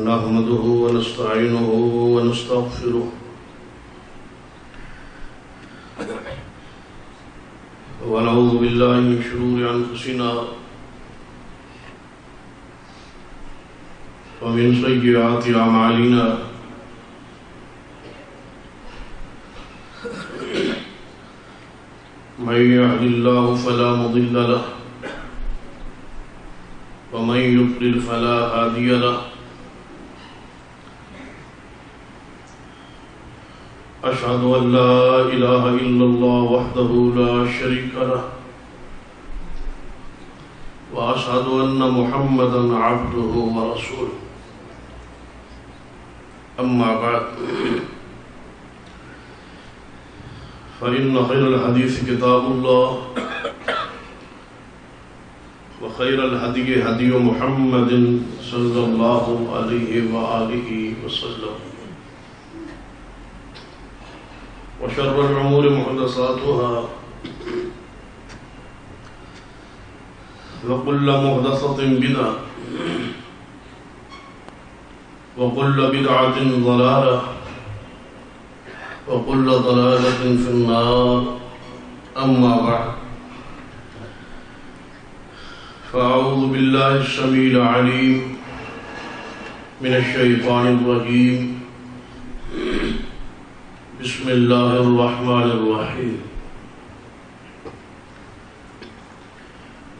نحمده ونستعينه ونستغفره ونعوذ بالله من شرور أنفسنا ومن سيئات أعمالنا من يهد الله فلا مضل له ومن يضلل فلا هادي له أشهد أن لا إله إلا الله وحده لا شريك له وأشهد أن محمدا عبده ورسوله أما بعد فإن خير الحديث كتاب الله وخير الهدي هدي محمد صلى الله عليه وآله وسلم وشر الأمور محدثاتها وكل محدثة بدعة وكل بدعة ضلالة وكل ضلالة في النار أما بعد فأعوذ بالله السميع العليم من الشيطان الرجيم بسم الله الرحمن الرحيم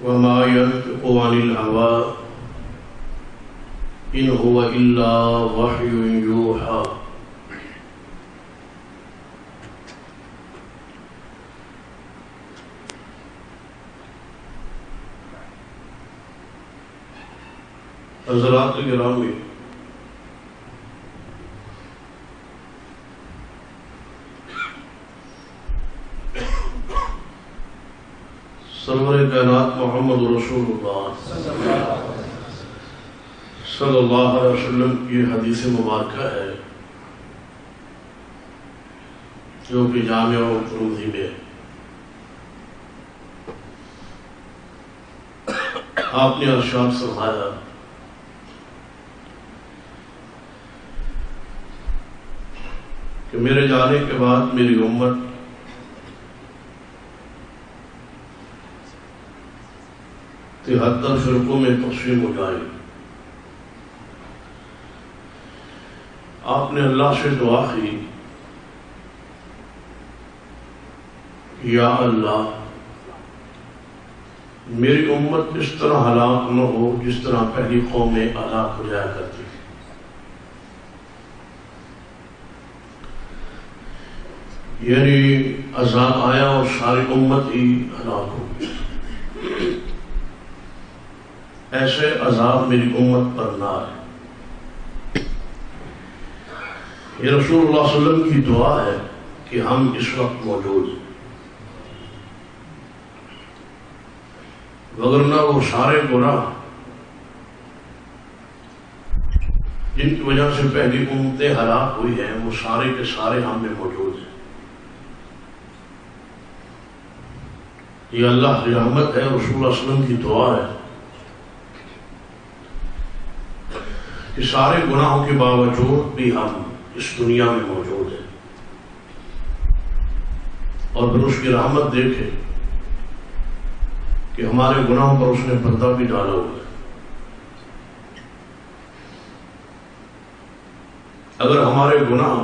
وما ينطق عن الهوى إن هو إلا وحي يوحى حضرات گرامی، سرور کائنات محمد رسول اللہ صلی اللہ علیہ وسلم کی حدیث مبارکہ ہے جو کہ جامع الترمذی میں آپ نے ارشاد فرمایا کہ میرے جانے کے بعد میری امت تہتر فرقوں میں تقسیم ہو جائے. آپ نے اللہ سے دعا کی، یا اللہ میری امت اس طرح ہلاک نہ ہو جس طرح پہلی قومیں ہلاک ہو جایا کرتی تھی. یعنی عذاب آیا اور ساری امت ہی ہلاک ہو گئی. ایسے عذاب میری امت پر نہ آئے. یہ رسول اللہ صلی اللہ علیہ وسلم کی دعا ہے کہ ہم اس وقت موجود ہیں، وگرنہ وہ سارے گناہ جن کی وجہ سے پہلی امتیں ہلاک ہوئی ہیں وہ سارے کے سارے ہم میں موجود ہیں. یہ اللہ کی رحمت ہے، رسول اللہ صلی اللہ علیہ وسلم کی دعا ہے کہ سارے گناہوں کے باوجود بھی ہم اس دنیا میں موجود ہیں، اور پھر اس کی رحمت دیکھے کہ ہمارے گناہوں پر اس نے پردہ بھی ڈالا ہوا ہے. اگر ہمارے گناہ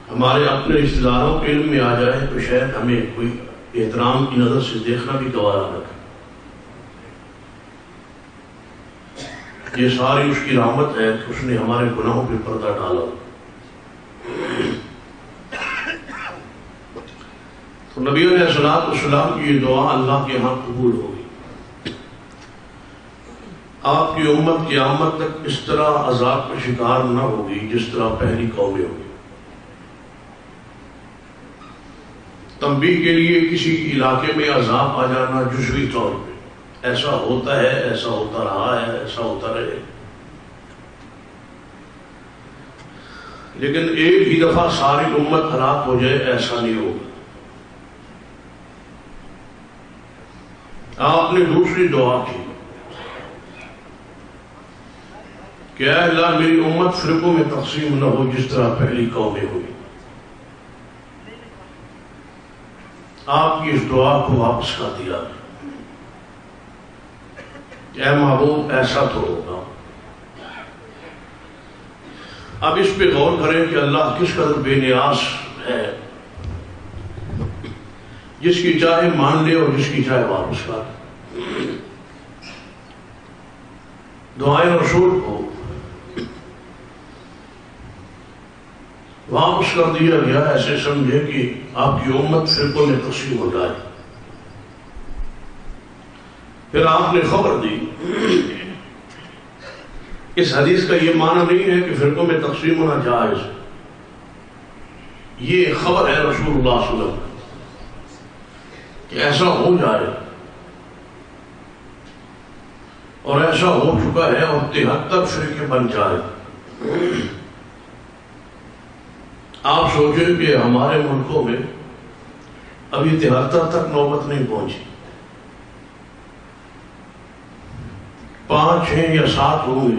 ہمارے اپنے رشتہ داروں کے علم میں آ جائے تو شاید ہمیں کوئی احترام کی نظر سے دیکھنا بھی گوارا نہ کرے. یہ ساری اس کی رحمت ہے کہ اس نے ہمارے گناہوں پہ پردہ ڈالا. تو نبی علیہ السلام کی یہ دعا اللہ کے ہاں قبول ہوگی. آپ کی امت قیامت تک اس طرح عذاب کا شکار نہ ہوگی جس طرح پہلی قومیں ہوگی. تنبیہ کے لیے کسی علاقے میں عذاب آ جانا جزوی طور پہ ایسا ہوتا ہے، ایسا ہوتا رہا ہے، ایسا ہوتا رہے، لیکن ایک ہی دفعہ ساری امت ہلاک ہو جائے ایسا نہیں ہوگا. آپ نے دوسری دعا کی کہ اے اللہ میری امت فرقوں میں تقسیم نہ ہو جس طرح پہلی قومیں ہوئی. آپ کی اس دعا کو واپس کر دیا کہ اے محبوب ایسا تو ہوگا. اب اس پہ غور کریں کہ اللہ کس قدر بے نیاز ہے، جس کی چاہے مان لے اور جس کی چاہے واپس کر. دعائیں رسول کو واپس کر دیا گیا، ایسے سمجھے کہ آپ کی امت فرقوں میں تقسیم ہو جائے. پھر آپ نے خبر دی. اس حدیث کا یہ معنی نہیں ہے کہ فرقوں میں تقسیم ہونا جائز، یہ خبر ہے رسول اللہ صلی اللہ علیہ وسلم کہ ایسا ہو جائے، اور ایسا ہو چکا ہے، اور 73 فرقے بن جائے. آپ سوچیں کہ ہمارے ملکوں میں ابھی 73 تک نوبت نہیں پہنچی، 5، 6 یا 7 ہوں گے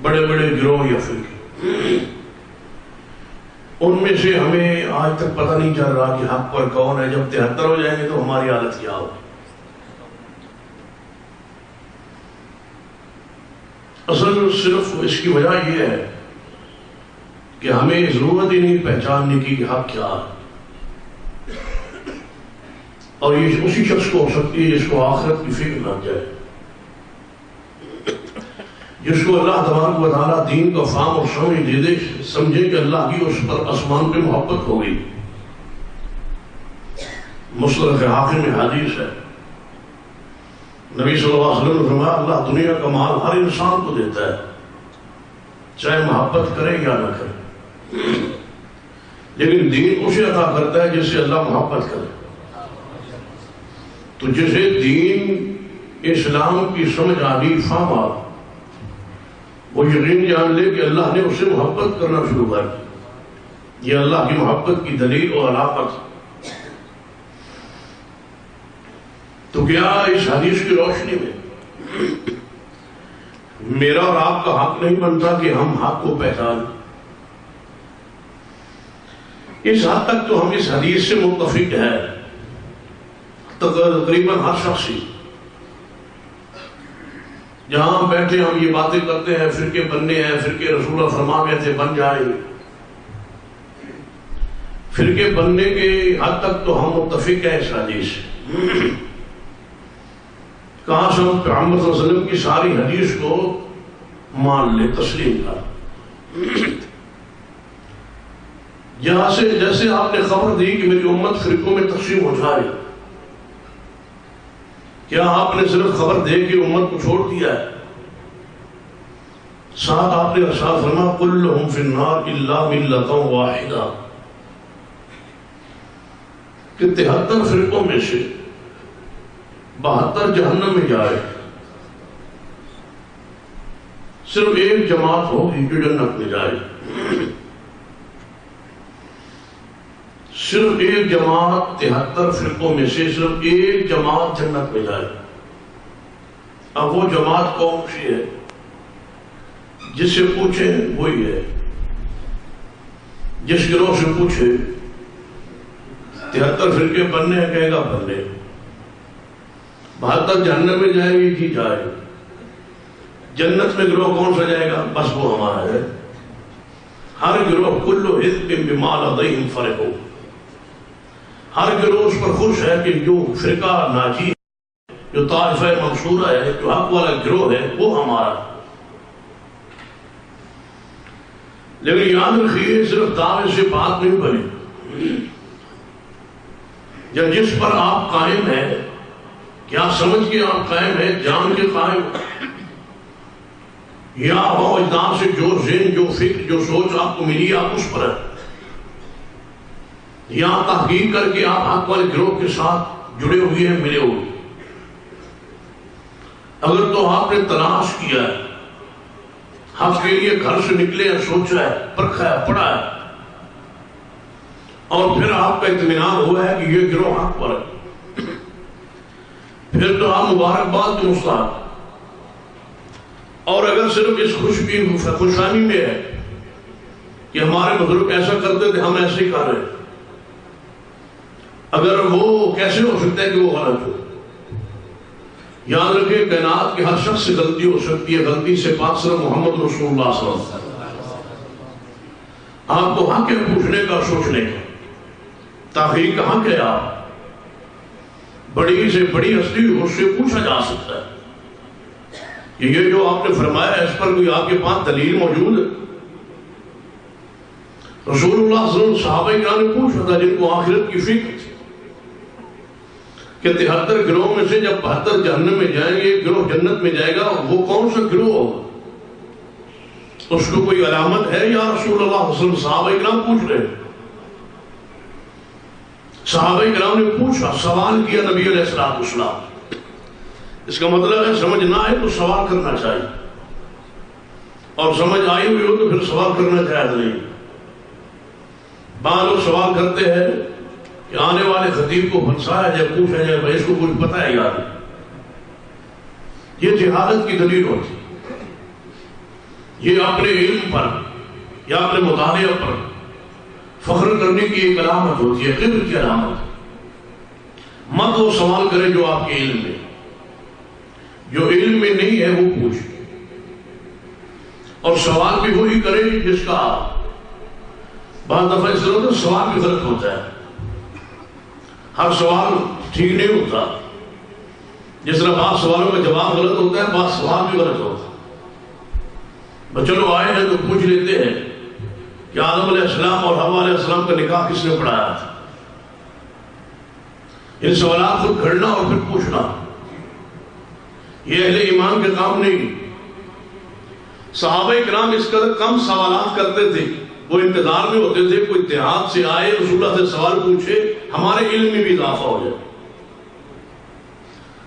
بڑے بڑے گروہ یا فرقے. ان میں سے ہمیں آج تک پتہ نہیں چل رہا کہ حق پر کون ہے. جب 73 ہو جائیں گے تو ہماری حالت کیا ہوگی؟ اصل صرف اس کی وجہ یہ ہے کہ ہمیں ضرورت ہی نہیں پہچاننے کی کہ حق کیا ہے، اور یہ اسی شخص کو ہو سکتی ہے جس کو آخرت کی فکر لگ جائے، جس کو اللہ تبارک و تعالیٰ دین کا فہم اور سمجھ دے دے، سمجھے کہ اللہ کی اس پر آسمان پہ محبت ہو گئی. مصدر حاکم میں حدیث ہے، نبی صلی اللہ علیہ وسلم نے فرمایا اللہ دنیا کا مال ہر انسان کو دیتا ہے، چاہے محبت کرے یا نہ کرے، لیکن دین اسے عطا کرتا ہے جس سے اللہ محبت کرے. تو جسے دین اسلام کی سمجھ آ گئی، فہم آ، وہ یقین جان لے کہ اللہ نے اسے محبت کرنا شروع کر دی. یہ اللہ کی محبت کی دلیل اور علاقت. تو کیا اس حدیث کی روشنی میں میرا اور آپ کا حق نہیں بنتا کہ ہم حق کو پہچانیں؟ اس حد تک تو ہم اس حدیث سے متفق ہیں تقریباً ہر شخص ہی. جہاں ہم بیٹھے ہم یہ باتیں کرتے ہیں فرقے بننے ہیں، فرقے رسول اللہ فرما گئے تھے بن جائیں گے. فرقے بننے کے حد تک تو ہم متفق ہیں اس حدیث سے. کہاں سے ہم پیغمبر صلی اللہ علیہ وسلم کی ساری حدیث کو مان لے، تسلیم کر. یہاں سے جیسے آپ نے خبر دی کہ میری امت فرقوں میں تقسیم ہو جائے، کیا آپ نے صرف خبر دے کے امت کو چھوڑ دیا ہے؟ ساتھ آپ نے ارشاد فرمایا کلہم فی النار الا ملۃ واحدہ، کہ 73 فرقوں میں سے 72 جہنم میں جائے، صرف ایک جماعت ہوگی جو جنت میں جائے. صرف ایک جماعت 73 فرقوں میں سے صرف ایک جماعت جنت میں جائے. اب وہ جماعت کون سی ہے؟ جس سے پوچھیں وہی ہے. جس گروہ سے پوچھے 73 فرقے بننے ہیں، کہے گا بننے. 72 جہنم میں جائیں گے جی جائے. جنت میں گروہ کون سا جائے گا؟ بس وہ ہمارا ہے. ہر گروہ کل حزب بما لدیہم فرحون، ہر گروہ اس پر خوش ہے کہ جو فرقہ ناجی ہے، جو طائفہ منصورہ ہے، جو حق والا گروہ ہے، وہ ہمارا. لیکن یاد رکھیے صرف دعوے سے بات نہیں بنی. یا جس پر آپ قائم ہیں، کیا سمجھ کے آپ قائم ہیں، جان کے قائم، یا وہ اجداد سے جو ذہن، جو فکر، جو سوچ آپ کو ملی آپ اس پر ہے، یا تحقیق کر کے آپ حق والے گروہ کے ساتھ جڑے ہوئے ہیں، ملے ہوئے. اگر تو آپ نے تلاش کیا ہے، حق کے لیے گھر سے نکلے ہیں، سوچا ہے، پرکھا ہے، پڑھا ہے، اور پھر آپ کا اطمینان ہوا ہے کہ یہ گروہ حق پر ہے، پھر تو آپ مبارکباد کے مستحق. اور اگر صرف اس خوشحالی میں ہے کہ ہمارے بزرگ ایسا کرتے تھے ہم ایسے ہی کر رہے ہیں، اگر وہ کیسے ہو سکتا ہے کہ وہ غلط ہو؟ یاد رکھیں کائنات کے ہر شخص سے غلطی ہو سکتی ہے، غلطی سے پاک صرف محمد رسول اللہ صلی اللہ علیہ وسلم. آپ کو حق ہے پوچھنے کا، سوچنے کا، تحقیق کا حق ہے. آپ بڑی سے بڑی ہستی اس سے پوچھا جا سکتا ہے کہ یہ جو آپ نے فرمایا اس پر کوئی آپ کے پاس دلیل موجود ہے؟ رسول اللہ صلی اللہ علیہ وسلم صحابہ کرام نے پوچھا تھا جن کو آخرت کی فکر تھی کہ 73 گروہ میں سے جب 72 جہنم میں جائیں گے، ایک گروہ جنت میں جائے گا، وہ کون سا گروہ ہوگا؟ اس کو کوئی علامت ہے یا رسول اللہ صلی اللہ علیہ وسلم؟ صحابہ کرام پوچھ رہے ہیں. صحابہ کرام نے پوچھا، سوال کیا نبی علیہ السلام. اس کا مطلب ہے سمجھ نہ آئے تو سوال کرنا چاہیے، اور سمجھ آئی ہوئی ہو تو پھر سوال کرنا جائز نہیں. بعض لوگ سوال کرتے ہیں کہ آنے والے خطیب کو پھنسایا جائے، پوچھا جائے بھائی اس کو کچھ پتہ ہے یار؟ یہ جہالت کی دلیل ہوتی، یہ اپنے علم پر یا اپنے مطالعہ پر فخر کرنے کی ایک علامت ہوتی ہے، کبر کی علامت. مت وہ سوال کرے جو آپ کے علم میں، جو علم میں نہیں ہے وہ پوچھے، اور سوال بھی وہی کرے جس کا بعض دفعہ اس طرح سوال بھی غلط ہوتا ہے. ہر سوال ٹھیک نہیں ہوتا، جس طرح بعض سوالوں کا جواب غلط ہوتا ہے، بعض سوال بھی غلط ہوتا ہے. بس چلو آئے ہیں تو پوچھ لیتے ہیں کہ آدم علیہ السلام اور حوا علیہ السلام کا نکاح کس نے پڑھایا تھا؟ ان سوالات کو گھڑنا اور پھر پوچھنا یہ اہل ایمان کے کام نہیں. صحابہ کرام اس قدر کم سوالات کرتے تھے، وہ انتظار میں ہوتے تھے کوئی دیہات سے آئے، رسول اللہ سے سوال پوچھے، ہمارے علم میں بھی اضافہ ہو جائے.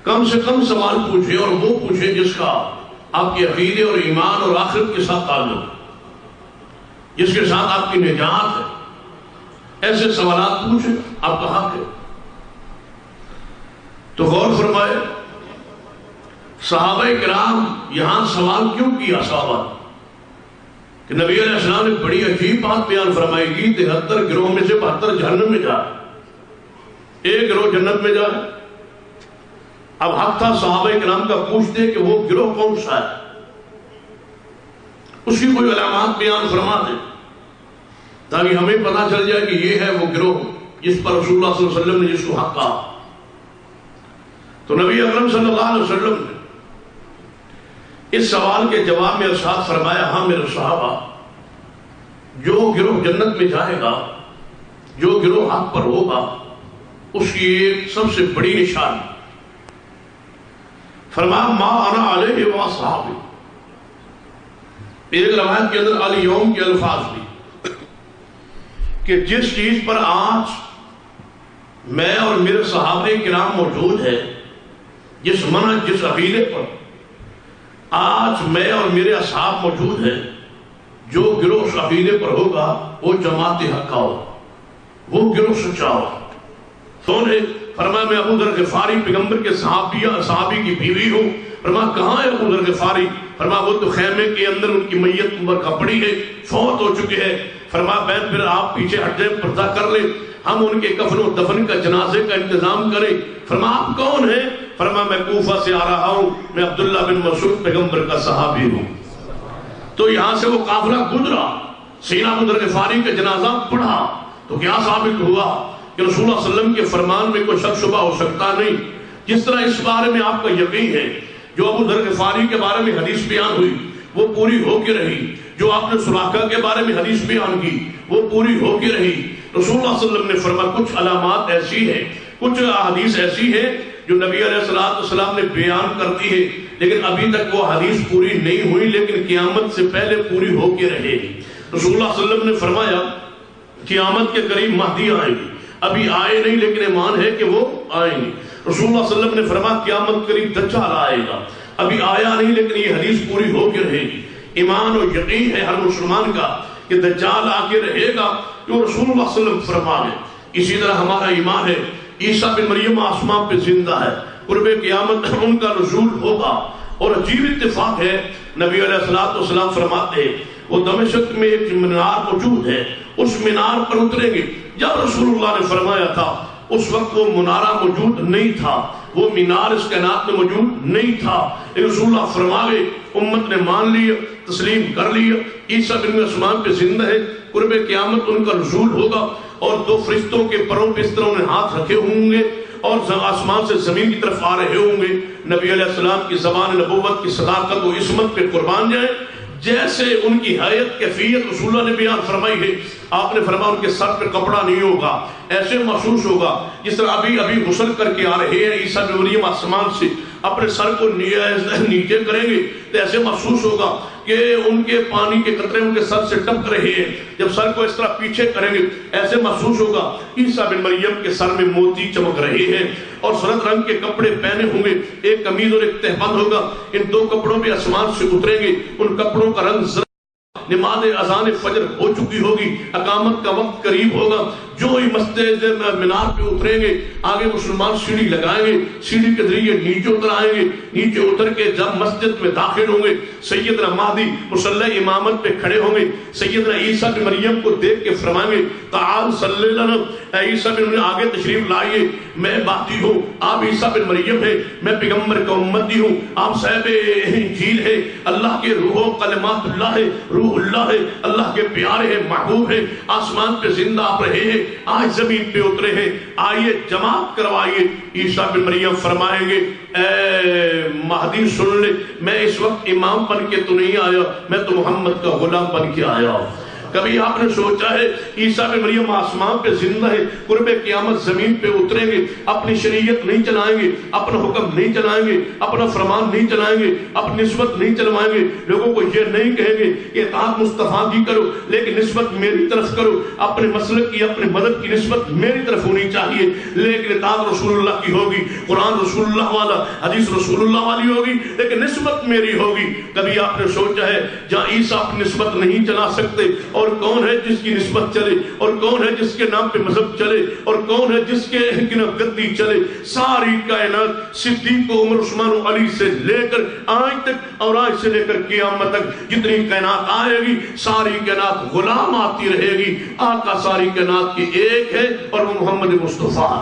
کم سے کم سوال پوچھے، اور وہ پوچھے جس کا آپ کے عقیدے اور ایمان اور آخرت کے ساتھ تعلق، جس کے ساتھ آپ کی نجات ہے. ایسے سوالات پوچھے، آپ کا حق ہے. تو غور فرمائے صحابہ کرام یہاں سوال کیوں کیا؟ صحابہ کہ نبی علیہ السلام نے بڑی عجیب بات بیان فرمائی گی، 73 گروہ میں سے 72 جہنم میں جائے، ایک گروہ جنت میں جائے. اب حق تھا صحابہ کرام کا پوچھتے کہ وہ گروہ کون سا ہے، اس کی کوئی علامات بیان فرما دے تاکہ ہمیں پتہ چل جائے کہ یہ ہے وہ گروہ جس پر رسول اللہ صلی اللہ علیہ وسلم نے جس کو حق کہا. تو نبی اکرم صلی اللہ علیہ وسلم نے اس سوال کے جواب میں ارشاد فرمایا، ہاں میرے صحابہ، جو گروہ جنت میں جائے گا، جو گروہ حق پر ہوگا، اس کی ایک سب سے بڑی نشانی فرمایا ما انا علیہ واصحابی. ایک روایت کے اندر الیوم کے الفاظ بھی کہ جس چیز پر آج میں اور میرے صحابہ کرام موجود ہے، جس منہج جس عقیدے پر آج میں اور میرے اصحاب موجود ہیں، جو گروہ اس عقیدے پر ہوگا وہ جماعت حق کا ہوگا، وہ گروہ سچا ہوگا. تو نے فرمایا میں ابو ذر غفاری پیغمبر کے صحابی کی بیوی ہوں. فرمایا کہاں ہے ابو ذر غفاری؟ فرمایا وہ تو خیمے کے اندر ان کی میت برکھا پڑی ہے، فوت ہو چکے ہیں. فرمایا بہن پھر آپ پیچھے ہٹ جائیں، پردہ کر لیں، ہم ان کے کفن و دفن کا جنازے کا انتظام کریں. فرمایا آپ کون ہیں؟ فرمایا میں کوفہ سے آ رہا ہوں، میں عبداللہ بن مسعود پیغمبر کا صحابی ہوں. تو یہاں سے وہ قافلہ گزرا، سیدنا ابو ذر غفاری کا جنازہ پڑھا، تو کیا ثابت ہوا کہ رسول اللہ صلی اللہ علیہ وسلم کے فرمان میں کوئی شک شبہ ہو سکتا نہیں. جس طرح اس بارے میں آپ کا یقین ہے، جو ابو ذر غفاری کے بارے میں حدیث بیان ہوئی وہ پوری ہو کے رہی، جو آپ نے سراقہ کے بارے میں حدیث بیان کی وہ پوری ہو کے رہی. رسول اللہ صلی اللہ علیہ وسلم نے فرمایا کچھ علامات ایسی ہیں، کچھ احادیث ایسی ہیں جو نبی علیہ السلام نے بیان کرتی ہے، لیکن ابھی تک وہ حدیث پوری نہیں ہوئی، لیکن قیامت سے پہلے پوری ہو کے رہے گی. رسول اللہ صلی اللہ علیہ وسلم نے فرمایا قیامت کے قریب مہدی آئیں گی، ابھی آئے نہیں لیکن ایمان ہے کہ وہ آئیں گے. رسول اللہ صلی اللہ علیہ وسلم نے فرمایا قیامت قریب دجال آئے گا، ابھی آیا نہیں لیکن یہ حدیث پوری ہو کے رہے گی. ایمان و یقین ہے ہر مسلمان کا کہ دجال آ کے رہے گا، جو رسول اللہ صلی اللہ علیہ وسلم فرما ہے. اسی طرح ہمارا ایمان ہے عیسیٰ بن مریم آسمان پہ زندہ ہے، قرب قیامت ان کا نزول ہوگا۔ اور عجیب اتفاق ہے، نبی علیہ السلام فرماتے ہیں وہ دمشق میں ایک مینار موجود ہے، اس مینار پر اتریں گے۔ جب رسول اللہ نے فرمایا تھا اس وقت وہ منارہ موجود نہیں تھا، وہ مینار اس کائنات میں موجود نہیں تھا۔ رسول اللہ فرما گئے، امت نے مان لیا، تسلیم کر لیا، عیسیٰ بن آسمان پہ زندہ ہے، قرب قیامت ان کا نزول ہوگا، اور دو فرشتوں کے پروں پہ اس طرح انہیں ہاتھ رکھے ہوں گے اور آسمان سے زمین کی طرف آ رہے ہوں گے۔ نبی علیہ السلام کی زبان نبوت کی صداقت و عصمت پہ قربان جائیں، جیسے ان کی حیت کیفیت رسول اللہ نے بیان فرمائی ہے۔ آپ نے فرمایا ان کے سر پہ کپڑا نہیں ہوگا، ایسے محسوس ہوگا جس طرح ابھی غسل کر کے آ رہے ہیں عیسیٰ بن مریم آسمان سے، اپنے سر کو نیچے کریں گے تو ایسے محسوس ہوگا کہ ان کے پانی کے قطرے ان کے سر سے ٹپک رہے ہیں۔ جب سر کو اس طرح پیچھے کریں گے ایسے محسوس ہوگا عیسیٰ بن مریم کے سر میں موتی چمک رہے ہیں، اور سرخ رنگ کے کپڑے پہنے ہوں گے، ایک قمیض اور ایک تہبند ہوگا، ان دو کپڑوں پہ آسمان سے اتریں گے، ان کپڑوں کا رنگ نماز اذان فجر ہو چکی ہوگی، اقامت کا وقت قریب ہوگا، جو ہی مسجد مینار پہ اتریں گے آگے مسلمان سیڑھی لگائیں گے، سیڑھی کے ذریعے نیچے اتر آئیں گے، نیچے اتر کے جب مسجد میں داخل ہوں گے سیدنا مہدی مصلی امامت پہ کھڑے ہوں گے، سیدنا عیسیٰ بن مریم کو دیکھ کے فرمائیں گے تعال صلی لنا، اے عیسیٰ بن مریم آگے تشریف لائیے، میں باتی ہوں، آپ عیسیٰ بن مریم ہیں، میں پیغمبر کا امتی ہوں، آپ صاحب انجیل ہے، اللہ کے روح و کلمات اللہ ہے، روح اللہ ہے، اللہ کے پیارے ہیں، محبوب ہیں، آسمان پہ زندہ آپ رہے ہیں، آج زمین پہ اترے ہیں، آئیے جماعت کروائیے۔ عیسیٰ بن مریم فرمائیں گے اے مہدی سن لے، میں اس وقت امام بن کے تو نہیں آیا، میں تو محمد کا غلام بن کے آیا ہوں۔ کبھی آپ نے سوچا ہے عیسیٰ بن مریم آسمان پہ زندہ ہے، قرب قیامت زمین پہ اتریں گے، اپنی شریعت نہیں چلائیں گے، اپنا حکم نہیں چلائیں گے، اپنا فرمان نہیں چلائیں گے، اپنی نسبت نہیں چلوائیں گے، لوگوں کو یہ نہیں کہیں گے کہ اطاعت مصطفیٰ کی کرو لیکن نسبت میری طرف کرو، اپنے مسلک کی اپنے مدد کی نسبت میری طرف ہونی چاہیے، لیکن اطاعت رسول اللہ کی ہوگی، قرآن رسول اللہ والا، حدیث رسول اللہ والی ہوگی، لیکن نسبت میری ہوگی۔ کبھی آپ نے سوچا ہے جہاں عیسیٰ اپنی نسبت نہیں چلا سکتے، اور کون ہے جس کی نسبت چلے، اور کون ہے جس کے نام پہ مذہب چلے، اور کون ہے جس کے گدی چلے؟ ساری کائنات صدیق و عمر عثمان و علی سے لے کر آج تک، اور آج سے لے کر قیامت تک جتنی کائنات آئے گی ساری کائنات غلام آتی رہے گی، آقا ساری کائنات کی ایک ہے اور وہ محمد مصطفیٰ،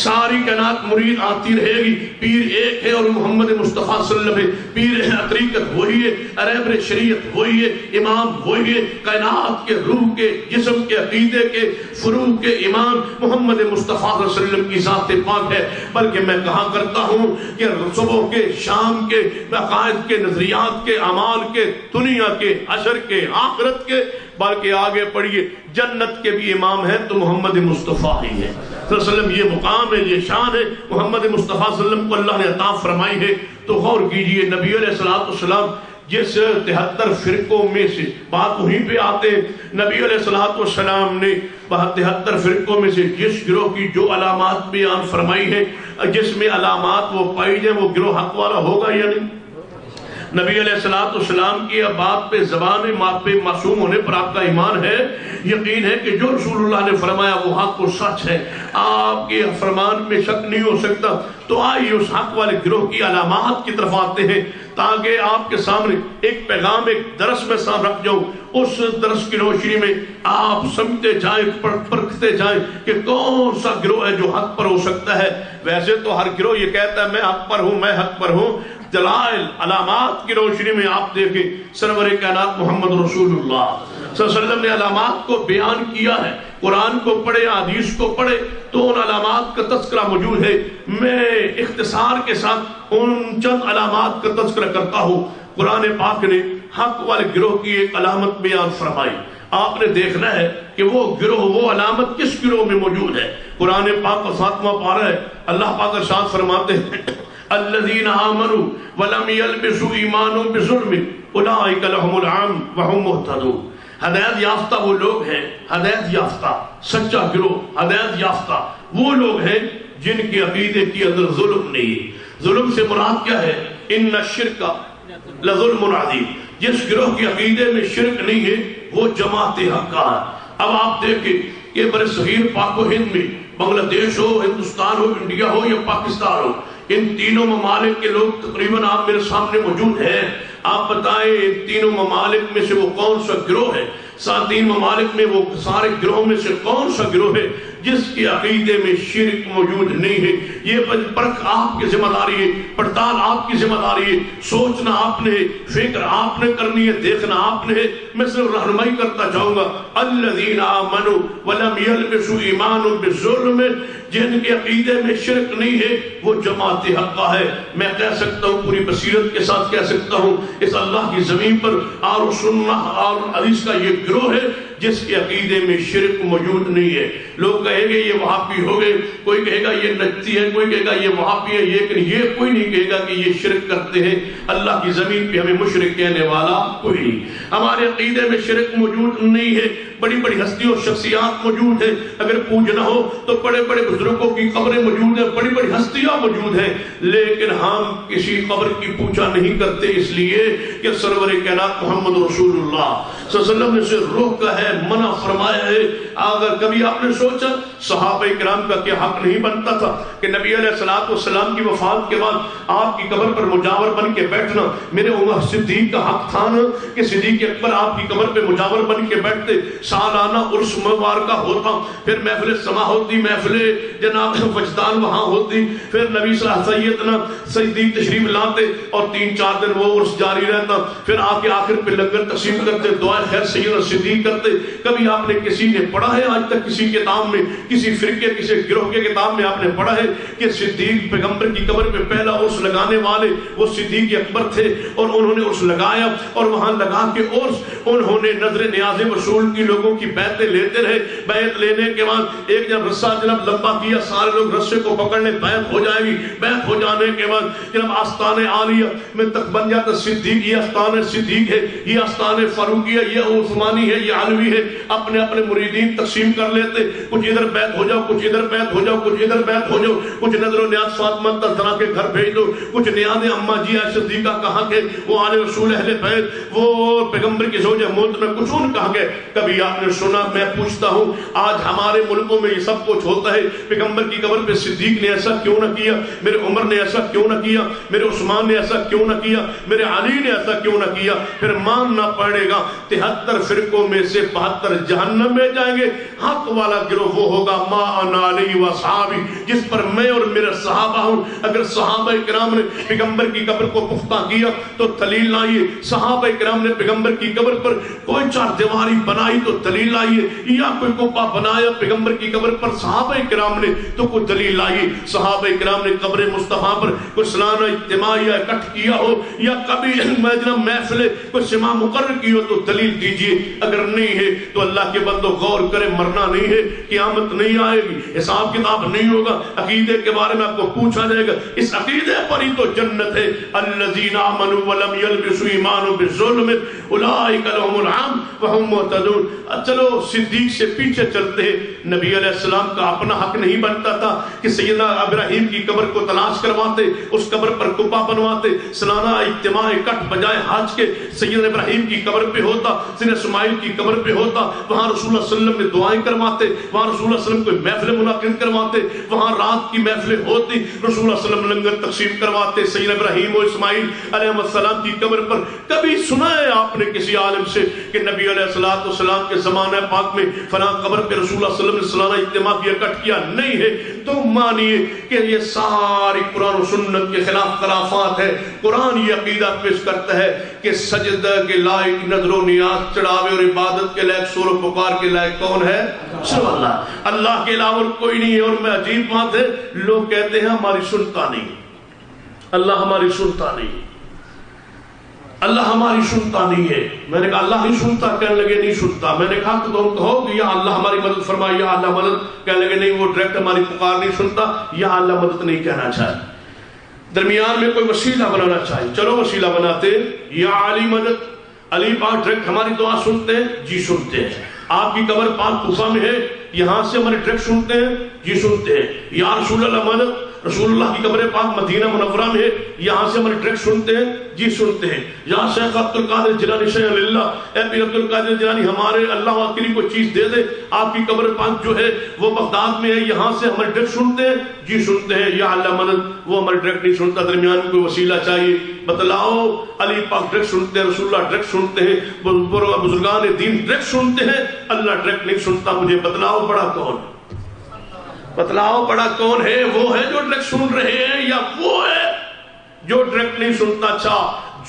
ساری کائنات مرید آتی رہے گی، پیر ایک ہے اور محمد مصطفیٰ صلی اللہ علیہ وسلم، پیر طریقت وہی ہے، رہبر شریعت وہی ہے، امام وہی ہے، کائنات کے روح کے جسم کے عقیدے کے فروع کے امام محمد مصطفیٰ صلی اللہ علیہ وسلم کی ذات پاک ہے۔ بلکہ میں کہا کرتا ہوں کہ صبح کے، شام کے، عقائد کے، نظریات کے، اعمال کے، دنیا کے، حشر کے، آخرت کے، بلکہ آگے پڑھیے جنت کے بھی امام ہیں تو محمد مصطفیٰ ہی ہے صلی اللہ علیہ وسلم۔ یہ مقام ہے، یہ شان ہے محمد مصطفیٰ صلی اللہ علیہ وسلم کو اللہ نے عطا فرمائی ہے۔ تو غور کیجئے نبی علیہ السلام جس 73 فرقوں میں سے، بات وہیں پہ آتے ہیں، نبی علیہ السلام نے 73 فرقوں میں سے جس گروہ کی جو علامات بیان فرمائی ہے، جس میں علامات وہ پائی جائیں وہ گروہ حق والا ہوگا یا نہیں؟ نبی علیہ السلام کی بات پہ، زبان پہ معصوم ہونے پر آپ کا ایمان ہے، یقین ہے کہ جو رسول اللہ نے فرمایا وہ حق و سچ ہے، آپ کے فرمان میں شک نہیں ہو سکتا۔ تو آئیے اس حق والے گروہ کی علامات کی طرف آتے ہیں تاکہ آپ کے سامنے ایک پیغام، ایک درس میں سامنے رکھ جاؤں، اس درس کی روشنی میں آپ سمجھتے جائیں، پرکھتے جائیں کہ کون سا گروہ ہے جو حق پر ہو سکتا ہے۔ ویسے تو ہر گروہ یہ کہتا ہے میں حق پر ہوں، میں حق پر ہوں، دلائل علامات کی روشنی میں آپ دیکھیں سرور کائنات محمد رسول اللہ صلی اللہ علیہ وسلم نے علامات کو بیان کیا ہے۔ قرآن کو پڑھے، حدیث کو پڑھے تو ان علامات کا تذکرہ موجود ہے۔ میں اختصار کے ساتھ ان چند علامات کا تذکرہ کرتا ہوں۔ قرآن پاک نے حق والے گروہ کی ایک علامت بیان فرمائی، آپ نے دیکھنا ہے کہ وہ گروہ، وہ علامت کس گروہ میں موجود ہے۔ قرآن پاک کا 7واں پارہ ہے، اللہ پاک ارشاد فرماتے ہیں الذین آمنوا ولم یلبسوا ایمانهم بظلم اولئک لهم الامن وهم مہتدون۔ ہدایت یافتہ وہ لوگ ہیں، ہدایت یافتہ سچا گروہ، ہدایت یافتہ وہ لوگ ہیں جن کے عقیدے کے اندر ظلم نہیں ہے۔ ظلم سے مراد کیا ہے؟ ان الشرک لظلم عظیم۔ جس گروہ کے عقیدے میں شرک نہیں ہے وہ جماعت حق کا ہے۔ اب آپ دیکھیں کہ برصغیر پاک و ہند میں بنگلہ دیش ہو، ہندوستان ہو، انڈیا ہو یا پاکستان ہو، ان تینوں ممالک کے لوگ تقریباً آپ میرے سامنے موجود ہیں. آپ بتائیں ان تینوں ممالک میں سے وہ کون سا گروہ ہے، تین ممالک میں وہ سارے گروہوں میں سے کون سا گروہ ہے جس کے عقیدے میں شرک موجود نہیں ہے؟ یہ پرکھ آپ کی ذمہ داری ہے، پڑتال آپ کی ذمہ داری ہے، سوچنا آپ نے ہے، فکر آپ نے کرنی ہے، دیکھنا آپ نے ہے. میں صرف رہنمائی کرتا جاؤں گا. الذین آمنوا ولم یلبسوا ایمانهم بالظلم، جن کے عقیدے میں شرک نہیں ہے وہ جماعت حقہ ہے. میں کہہ سکتا ہوں، پوری بصیرت کے ساتھ کہہ سکتا ہوں، اس اللہ کی زمین پر اور سننا اور حدیث کا یہ گروہ ہے جس کے عقیدے میں شرک موجود نہیں ہے. لوگ کہیں گے یہ وہابی ہو گئے، کوئی کہے گا یہ نجدی ہے، کوئی کہے گا یہ وہابی ہے، یہ کوئی نہیں کہے گا کہ یہ شرک کرتے ہیں. اللہ کی زمین پہ ہمیں مشرک کہنے والا کوئی نہیں. ہمارے عقیدے میں شرک موجود نہیں ہے. بڑی بڑی ہستی اور شخصیات موجود ہیں، اگر پوجنا ہو تو بڑے بڑے بزرگوں کی قبریں موجود ہیں، بڑی بڑی ہستیاں موجود ہیں، لیکن ہم کسی قبر کی پوجا نہیں کرتے، اس لیے کہ سرور کائنات محمد رسول اللہ صلی اللہ علیہ وسلم نے سے روکا ہے، منع فرمایا ہے. اگر کبھی آپ نے سوچا صحابہ کرام کا کیا حق نہیں بنتا تھا کہ نبی علیہ الصلوۃ والسلام کی وفات کے بعد آپ کی قبر پر مجاور بن کے بیٹھنا؟ میرے عمر صدیق کا حق تھا نا کہ صدیق اکبر آپ کی قبر پہ مجاور بن کے بیٹھتے. سالانہ عرس مبارکہ ہوتا، پھر محفل سما ہوتی، محفل جناب وجدان وہاں ہوتی، پھر نبی صلی اللہ علیہ وسلم صدیق تشریف لاتے اور 3-4 دن وہ عرس جاری رہتا، پھر آ کے آخر پہ لنگر تقسیم کرتے، دعائے خیر سیدنا صدیق کرتے. کبھی آپ نے کسی نے پڑھا ہے آج تک کسی کتاب میں، کسی فرقے کسی گروہ کے کتاب میں آپ نے پڑھا ہے کہ صدیق پیغمبر کی قبر پہ پہلا عرس لگانے والے وہ صدیق اکبر تھے اور انہوں نے عرس لگایا اور وہاں لگا کے عرس انہوں نے نظر نیاز وصول کی لوگوں کی بیعتیں لیتے رہے. بیعت لینے کے بعد ایک جب رسہ جناب لمبا کیا، سارے لوگ رسے کو پکڑنے، بیعت ہو جائے گی. بیعت ہو جانے کے بعد جناب آستان عالیہ میں تک بن جاتا صدیق، یہ آستان صدیق ہے، یہ آستان فاروقی ہے، یہ عثمانی ہے، یہ علوی ہے. اپنے اپنے مریدین تقسیم کر لیتے، کچھ ادھر بیعت ہو جاؤ، کچھ ادھر بیعت ہو جاؤ، کچھ ادھر بیعت ہو جاؤ، کچھ نظر و نیاز فاطمہ تزرا کے گھر بھیج دو، کچھ نیاز اما جی عائشہ صدیقہ کہاں گئے، وہ آل رسول اہل بیت، وہ پیغمبر کی زوجہ موت میں کچھ ان کہاں گئے. کبھی آپ نے سنا؟ میں پوچھتا ہوں آج ہمارے ملکوں میں یہ سب کچھ ہوتا ہے. پیغمبر کی قبر پہ صدیق نے ایسا کیوں نہ کیا، میرے عمر نے ایسا کیوں نہ کیا، میرے عثمان نے ایسا کیوں نہ کیا، میرے علی نے ایسا کیوں نہ کیا؟ پھر ماننا پڑے گا 73 فرقوں میں سے 72 جہنم میں جائیں گے. حق والا گروہ وہ ہوگا ما انا علیہ وصحابی، جس پر میں اور میرے صحابہ ہوں. اگر صحابہ کرام نے پیغمبر کی قبر کو پختہ کیا تو دلیل لائیے. صحابہ کرام نے پیغمبر کی قبر پر کوئی چار دیواری بنائی تو دلیل لائیے، یا کوئی کعبہ بنایا پیغمبر کی قبر پر صحابہ کرام نے تو کوئی دلیل لائیے. صحابہ کرام نے قبر مصطفیٰ پر کوئی سالانہ اجتماع یا اکٹھ کیا ہو یا کبھی محفل کوئی سما مقرر کی ہو تو دلیل دیجیے. اگر نہیں ہے تو اللہ کے بندو غور کرے، مرنا نہیں ہے، قیامت نہیں آئے گی، حساب کتاب نہیں ہوگا. عقیدے کے بارے میں آپ کو پوچھا جائے گا، اس عقیدے پر ہی تو جنت ہے. الذین آمنوا ولم یلبسوا ایمانهم بالظلم اولئک لهم الامن وهم مهتدون. چلو صدیق سے پیچھے چلتے ہیں. نبی علیہ السلام کا اپنا حق نہیں بنتا تھا کہ سیدنا ابراہیم کی قبر کو تلاش کرواتے، اس قبر پر قبہ بنواتے، سالانہ اجتماع اکٹھ بجائے حج کے سیدنا ابراہیم کی قبر پہ ہوتا، سیدنا اسماعیل کی قبر پہ ہوتا، وہاں رسول اللہ صلی اللہ علیہ وسلم نے دعائیں کرواتے، وہاں رسول اللہ صلی اللہ علیہ وسلم کوئی محفل منعقد کرواتے، وہاں رات کی محفلیں ہوتی، رسول اللہ صلی اللہ علیہ وسلم لنگر تقسیم کرواتے. سیدنا ابراہیم و اسماعیل علیہ السلام کی قبر پر کبھی سنا ہے آپ نے کسی عالم سے کہ نبی علیہ السلام کے زمانہ پاک میں فلاں قبر پہ رسول اللہ صلی اللہ علیہ وسلم نے سالانہ اجتماع کیا، اکٹھ کیا؟ نہیں ہے. تو مانیے کہ یہ ساری قرآن و سنت کے خلاف خرافات ہے. قرآن یہ عقیدہ پیش کرتا ہے کہ سجدہ کے لائق نظر و نیاز، چڑھاوے اور عبادت کے لائق، سور و پکار کے لائق کون ہے؟ صرف اللہ. اللہ کے علاوہ کوئی نہیں ہے. اور میں عجیب بات ہے، لوگ کہتے ہیں ہماری سنتا نہیں، اللہ ہماری سنتا نہیں، اللہ ہماری سنتا نہیں ہے. میں نے کہا اللہ نہیں سنتا، کہنے لگے نہیں سنتا. میں نے کہا کہ تم کہو کہ یا اللہ ہماری مدد فرمائے، یا اللہ مدد، کہنے لگے نہیں، وہ ڈائریکٹ ہماری پکار نہیں سنتا، یا اللہ مدد نہیں کہنا چاہے. درمیان میں کوئی وسیلہ بنانا چاہیے. چلو وسیلہ بناتے، یا علی مدد، علی پاک ڈائریکٹ ہماری دعا سنتے ہیں؟ جی سنتے ہیں. آپ کی قبر پاک کوفہ میں ہے، یہاں سے ہمارے ڈائریکٹ سنتے ہیں؟ جی سنتے ہیں. یا رسول اللہ مدد، رسول اللہ کی قبر پاک مدینہ منورہ میں ہے، یہاں سے ہمارے ٹریک سنتے ہیں، جی سنتے ہیں. یا شیخ عبد القادر جیلانی شیخ اللہ، اے پیر عبد القادر جیلانی ہمارے اللہ کے لیے کوئی چیز دے دے، آپ کی قبر پاک جو ہے وہ بغداد میں ہے، یہاں سے ہمارے ٹریک سنتے ہیں، جی سنتے ہیں. یا اللہ مدد، وہ ہمارے ٹریک نہیں سنتا، درمیان میں کوئی وسیلہ چاہیے، بتلاؤ. علی پاک ٹریک سنتے ہیں، رسول اللہ ٹریک سنتے ہیں، بزرگان دین ٹریک سنتے ہیں، اللہ ٹریک نہیں سنتا. مجھے بتلاؤ بڑا کون، بتلاؤ بڑا کون ہے؟ وہ ہے جو ٹریک سن رہے ہیں یا وہ ہے جو ٹریک نہیں سنتا؟ اچھا،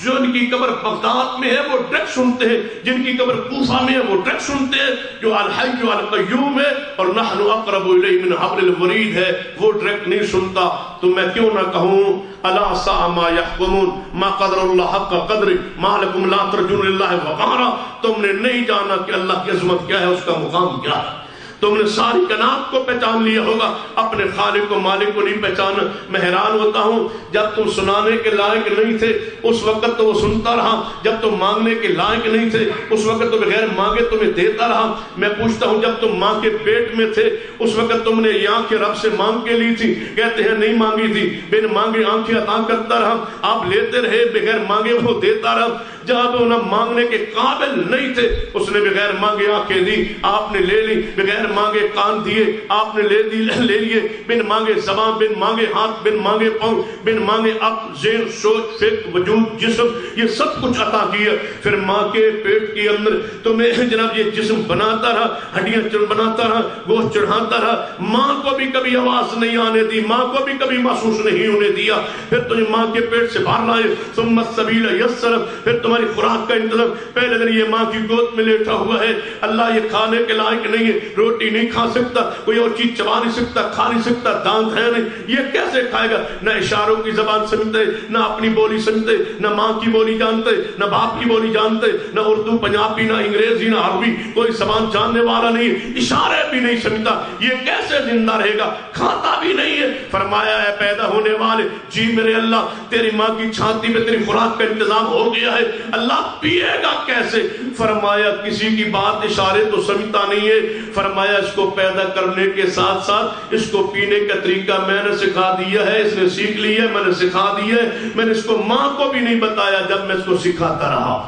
جن کی قبر بغداد میں ہے وہ ٹریک سنتے ہیں، جن کی قبر کوفہ میں ہے وہ ٹریک سنتے ہیں. جو الحی القیوم ہے اور نحن اقرب الیہ من حبل الورید ہے وہ ٹریک نہیں سنتا. تو میں کیوں نہ کہوں الا ساء ما يحكمون ما قدر اللہ حق قدر ما لکم لا ترجون للہ وقارا. تم نے نہیں جانا کہ اللہ کی عظمت کیا ہے، اس کا مقام کیا ہے. تم نے ساری کائنات کو پہچان لیا ہوگا، اپنے خالق و مالک کو نہیں پہچانا. میں حیران ہوتا ہوں، جب تم سنانے کے لائق نہیں تھے اس وقت تو وہ سنتا رہا، جب تم مانگنے کے لائق نہیں تھے اس وقت تو بغیر مانگے تمہیں دیتا رہا. میں پوچھتا ہوں، جب تم ماں کے پیٹ میں تھے اس وقت تم نے یہ آنکھیں رب سے مانگ کے لی تھی؟ کہتے ہیں نہیں مانگی تھی، بن مانگے آنکھیں عطا کرتا رہا. آپ لیتے رہے، بغیر مانگے وہ دیتا رہا. جب وہ نہ مانگنے کے قابل نہیں تھے اس نے بغیر مانگے آنکھیں دی، آپ نے لے لی. بغیر مانگے کان دیے، آپ نے لے لیے. بن مانگے زبان، بن مانگے ہاتھ، بن مانگے پاؤں، بن مانگے عقل، ذہن، سوچ، فکر، وجود، جسم، یہ سب کچھ عطا کیا. پھر ماں کے پیٹ کے اندر تمہیں جناب یہ جسم بناتا رہا، ہڈیاں بناتا رہا، گوشت چڑھاتا رہا. ماں کو بھی کبھی آواز نہیں آنے دی، ماں کو بھی کبھی محسوس نہیں ہونے دیا. پھر تمہیں ماں کے پیٹ سے باہر لائے، ثم السبیل یسر، پھر تمہاری خوراک کا انتظام. پہلے دن یہ ماں کی گود میں لیٹا ہوا ہے، اللہ یہ کھانے کے لائق نہیں ہے، روٹی نہیں کھا سکتا، کوئی اور چیز چبا نہیں سکتا، کھا نہیں سکتا، دانت ہے نہیں، یہ کیسے کھائے گا؟ نہ اشاروں کی زبان سمجھتے، نہ اپنی بولی سمجھتے، نہ ماں کی بولی جانتے، نہ باپ کی بولی جانتے، نہ اردو پنجابی، نہ انگریزی، نہ عربی، کوئی زبان جاننے والا نہیں، اشارے بھی نہیں سمجھتا. یہ کیسے زندہ رہے گا؟ کھاتا بھی نہیں ہے. فرمایا ہے پیدا ہونے والے، جی میرے اللہ تیری ماں کی چھاتی میں تیری خوراک کا انتظام ہو گیا ہے، اللہ پیے گا کیسے؟ فرمایا کسی کی بات اشارے تو سمجھتا نہیں ہے. فرمایا اس کو پیدا کرنے کے ساتھ ساتھ اس کو پینے کا طریقہ میں نے سکھا دیا ہے، اس نے سیکھ لیا ہے، میں نے سکھا دیا ہے. میں نے اس کو ماں کو بھی نہیں بتایا جب میں اس کو سکھاتا رہا،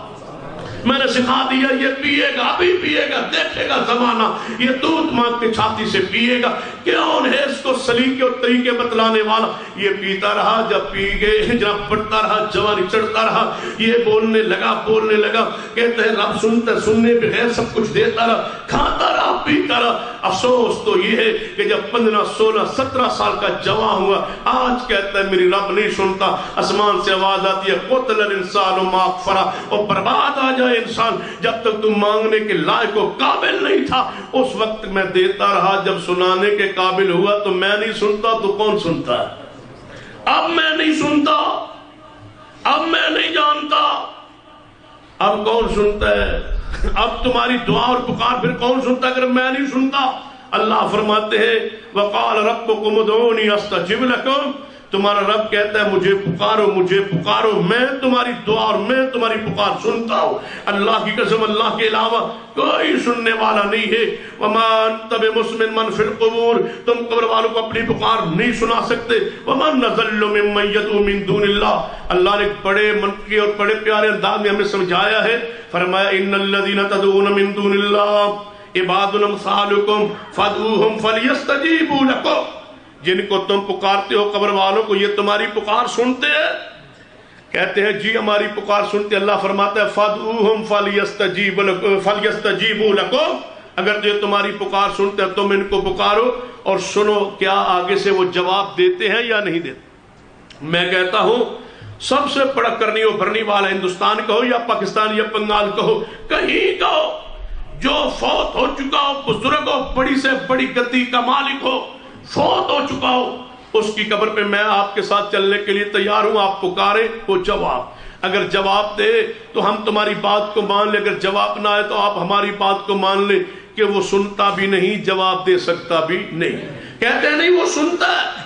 میں نے سکھا دیا یہ پیے گا، ابھی پیے گا، دیکھے گا زمانہ، یہ دودھ ماں کے چھاتی سے پیے گا. کون ہے اس کو سلیقے اور طریقے بتلانے والا؟ یہ پیتا رہا، جب پی گئے جب بڑھتا رہا، جوانی چڑھتا رہا، یہ بولنے لگا. کہتے ہیں رب سنتا، سننے بغیر سب کچھ دیتا رہا، کھاتا رہا، پیتا رہا. افسوس تو یہ ہے کہ جب 15 16 17 سال کا جوان ہوا، آج کہتا ہے میری رب نہیں سنتا. آسمان سے آواز آتی ہے قتل الانسان ما اکفرہ، اور برباد آ جائے انسان. جب تک تم مانگنے کے لائق و قابل نہیں تھا اس وقت میں دیتا رہا، جب سنانے کے قابل ہوا تو میں نہیں سنتا تو کون سنتا ہے؟ اب میں نہیں سنتا، اب میں نہیں جانتا، اب کون سنتا ہے؟ اب تمہاری دعا اور پکار پھر کون سنتا اگر میں نہیں سنتا؟ اللہ فرماتے ہیں وقال ربکم ادعونی استجب لکم، تمہارا رب کہتا ہے مجھے پکارو، مجھے پکارو، میں تمہاری دعا اور میں تمہاری پکار سنتا ہوں. اللہ کی قسم اللہ کے علاوہ کوئی سننے والا نہیں ہے. وما انت بمسمع من فی القبور، تم قبر والوں کو اپنی پکار نہیں سنا سکتے. ومن اضل ممن يدعو من دون اللہ، اللہ نے بڑے منطقی اور بڑے پیارے انداز میں ہمیں سمجھایا ہے. فرمایا ان الذین تدعون من دون اللہ عباد امثالکم فادعوہم فلیستجیبوا لکم، جن کو تم پکارتے ہو قبر والوں کو یہ تمہاری پکار سنتے ہیں؟ کہتے ہیں جی ہماری پکار سنتے. اللہ فرماتا ہے فادعوہم فلیستجیبوا لکم، اگر جو تمہاری پکار سنتے ہیں تم ان کو پکارو اور سنو کیا آگے سے وہ جواب دیتے ہیں یا نہیں دیتے. میں کہتا ہوں سب سے بڑا کرنی و بھرنی والا ہندوستان کہو یا پاکستان یا بنگال کہو، کہیں کہو، جو فوت ہو چکا ہو، بزرگ ہو، بڑی سے بڑی گدی کا مالک ہو، فوت ہو چکا ہو، اس کی قبر پہ میں آپ کے ساتھ چلنے کے لیے تیار ہوں. آپ پکارے وہ جواب، اگر جواب دے تو ہم تمہاری بات کو مان لیں، اگر جواب نہ آئے تو آپ ہماری بات کو مان لیں کہ وہ سنتا بھی نہیں، جواب دے سکتا بھی نہیں. کہتے ہیں نہیں وہ سنتا ہے،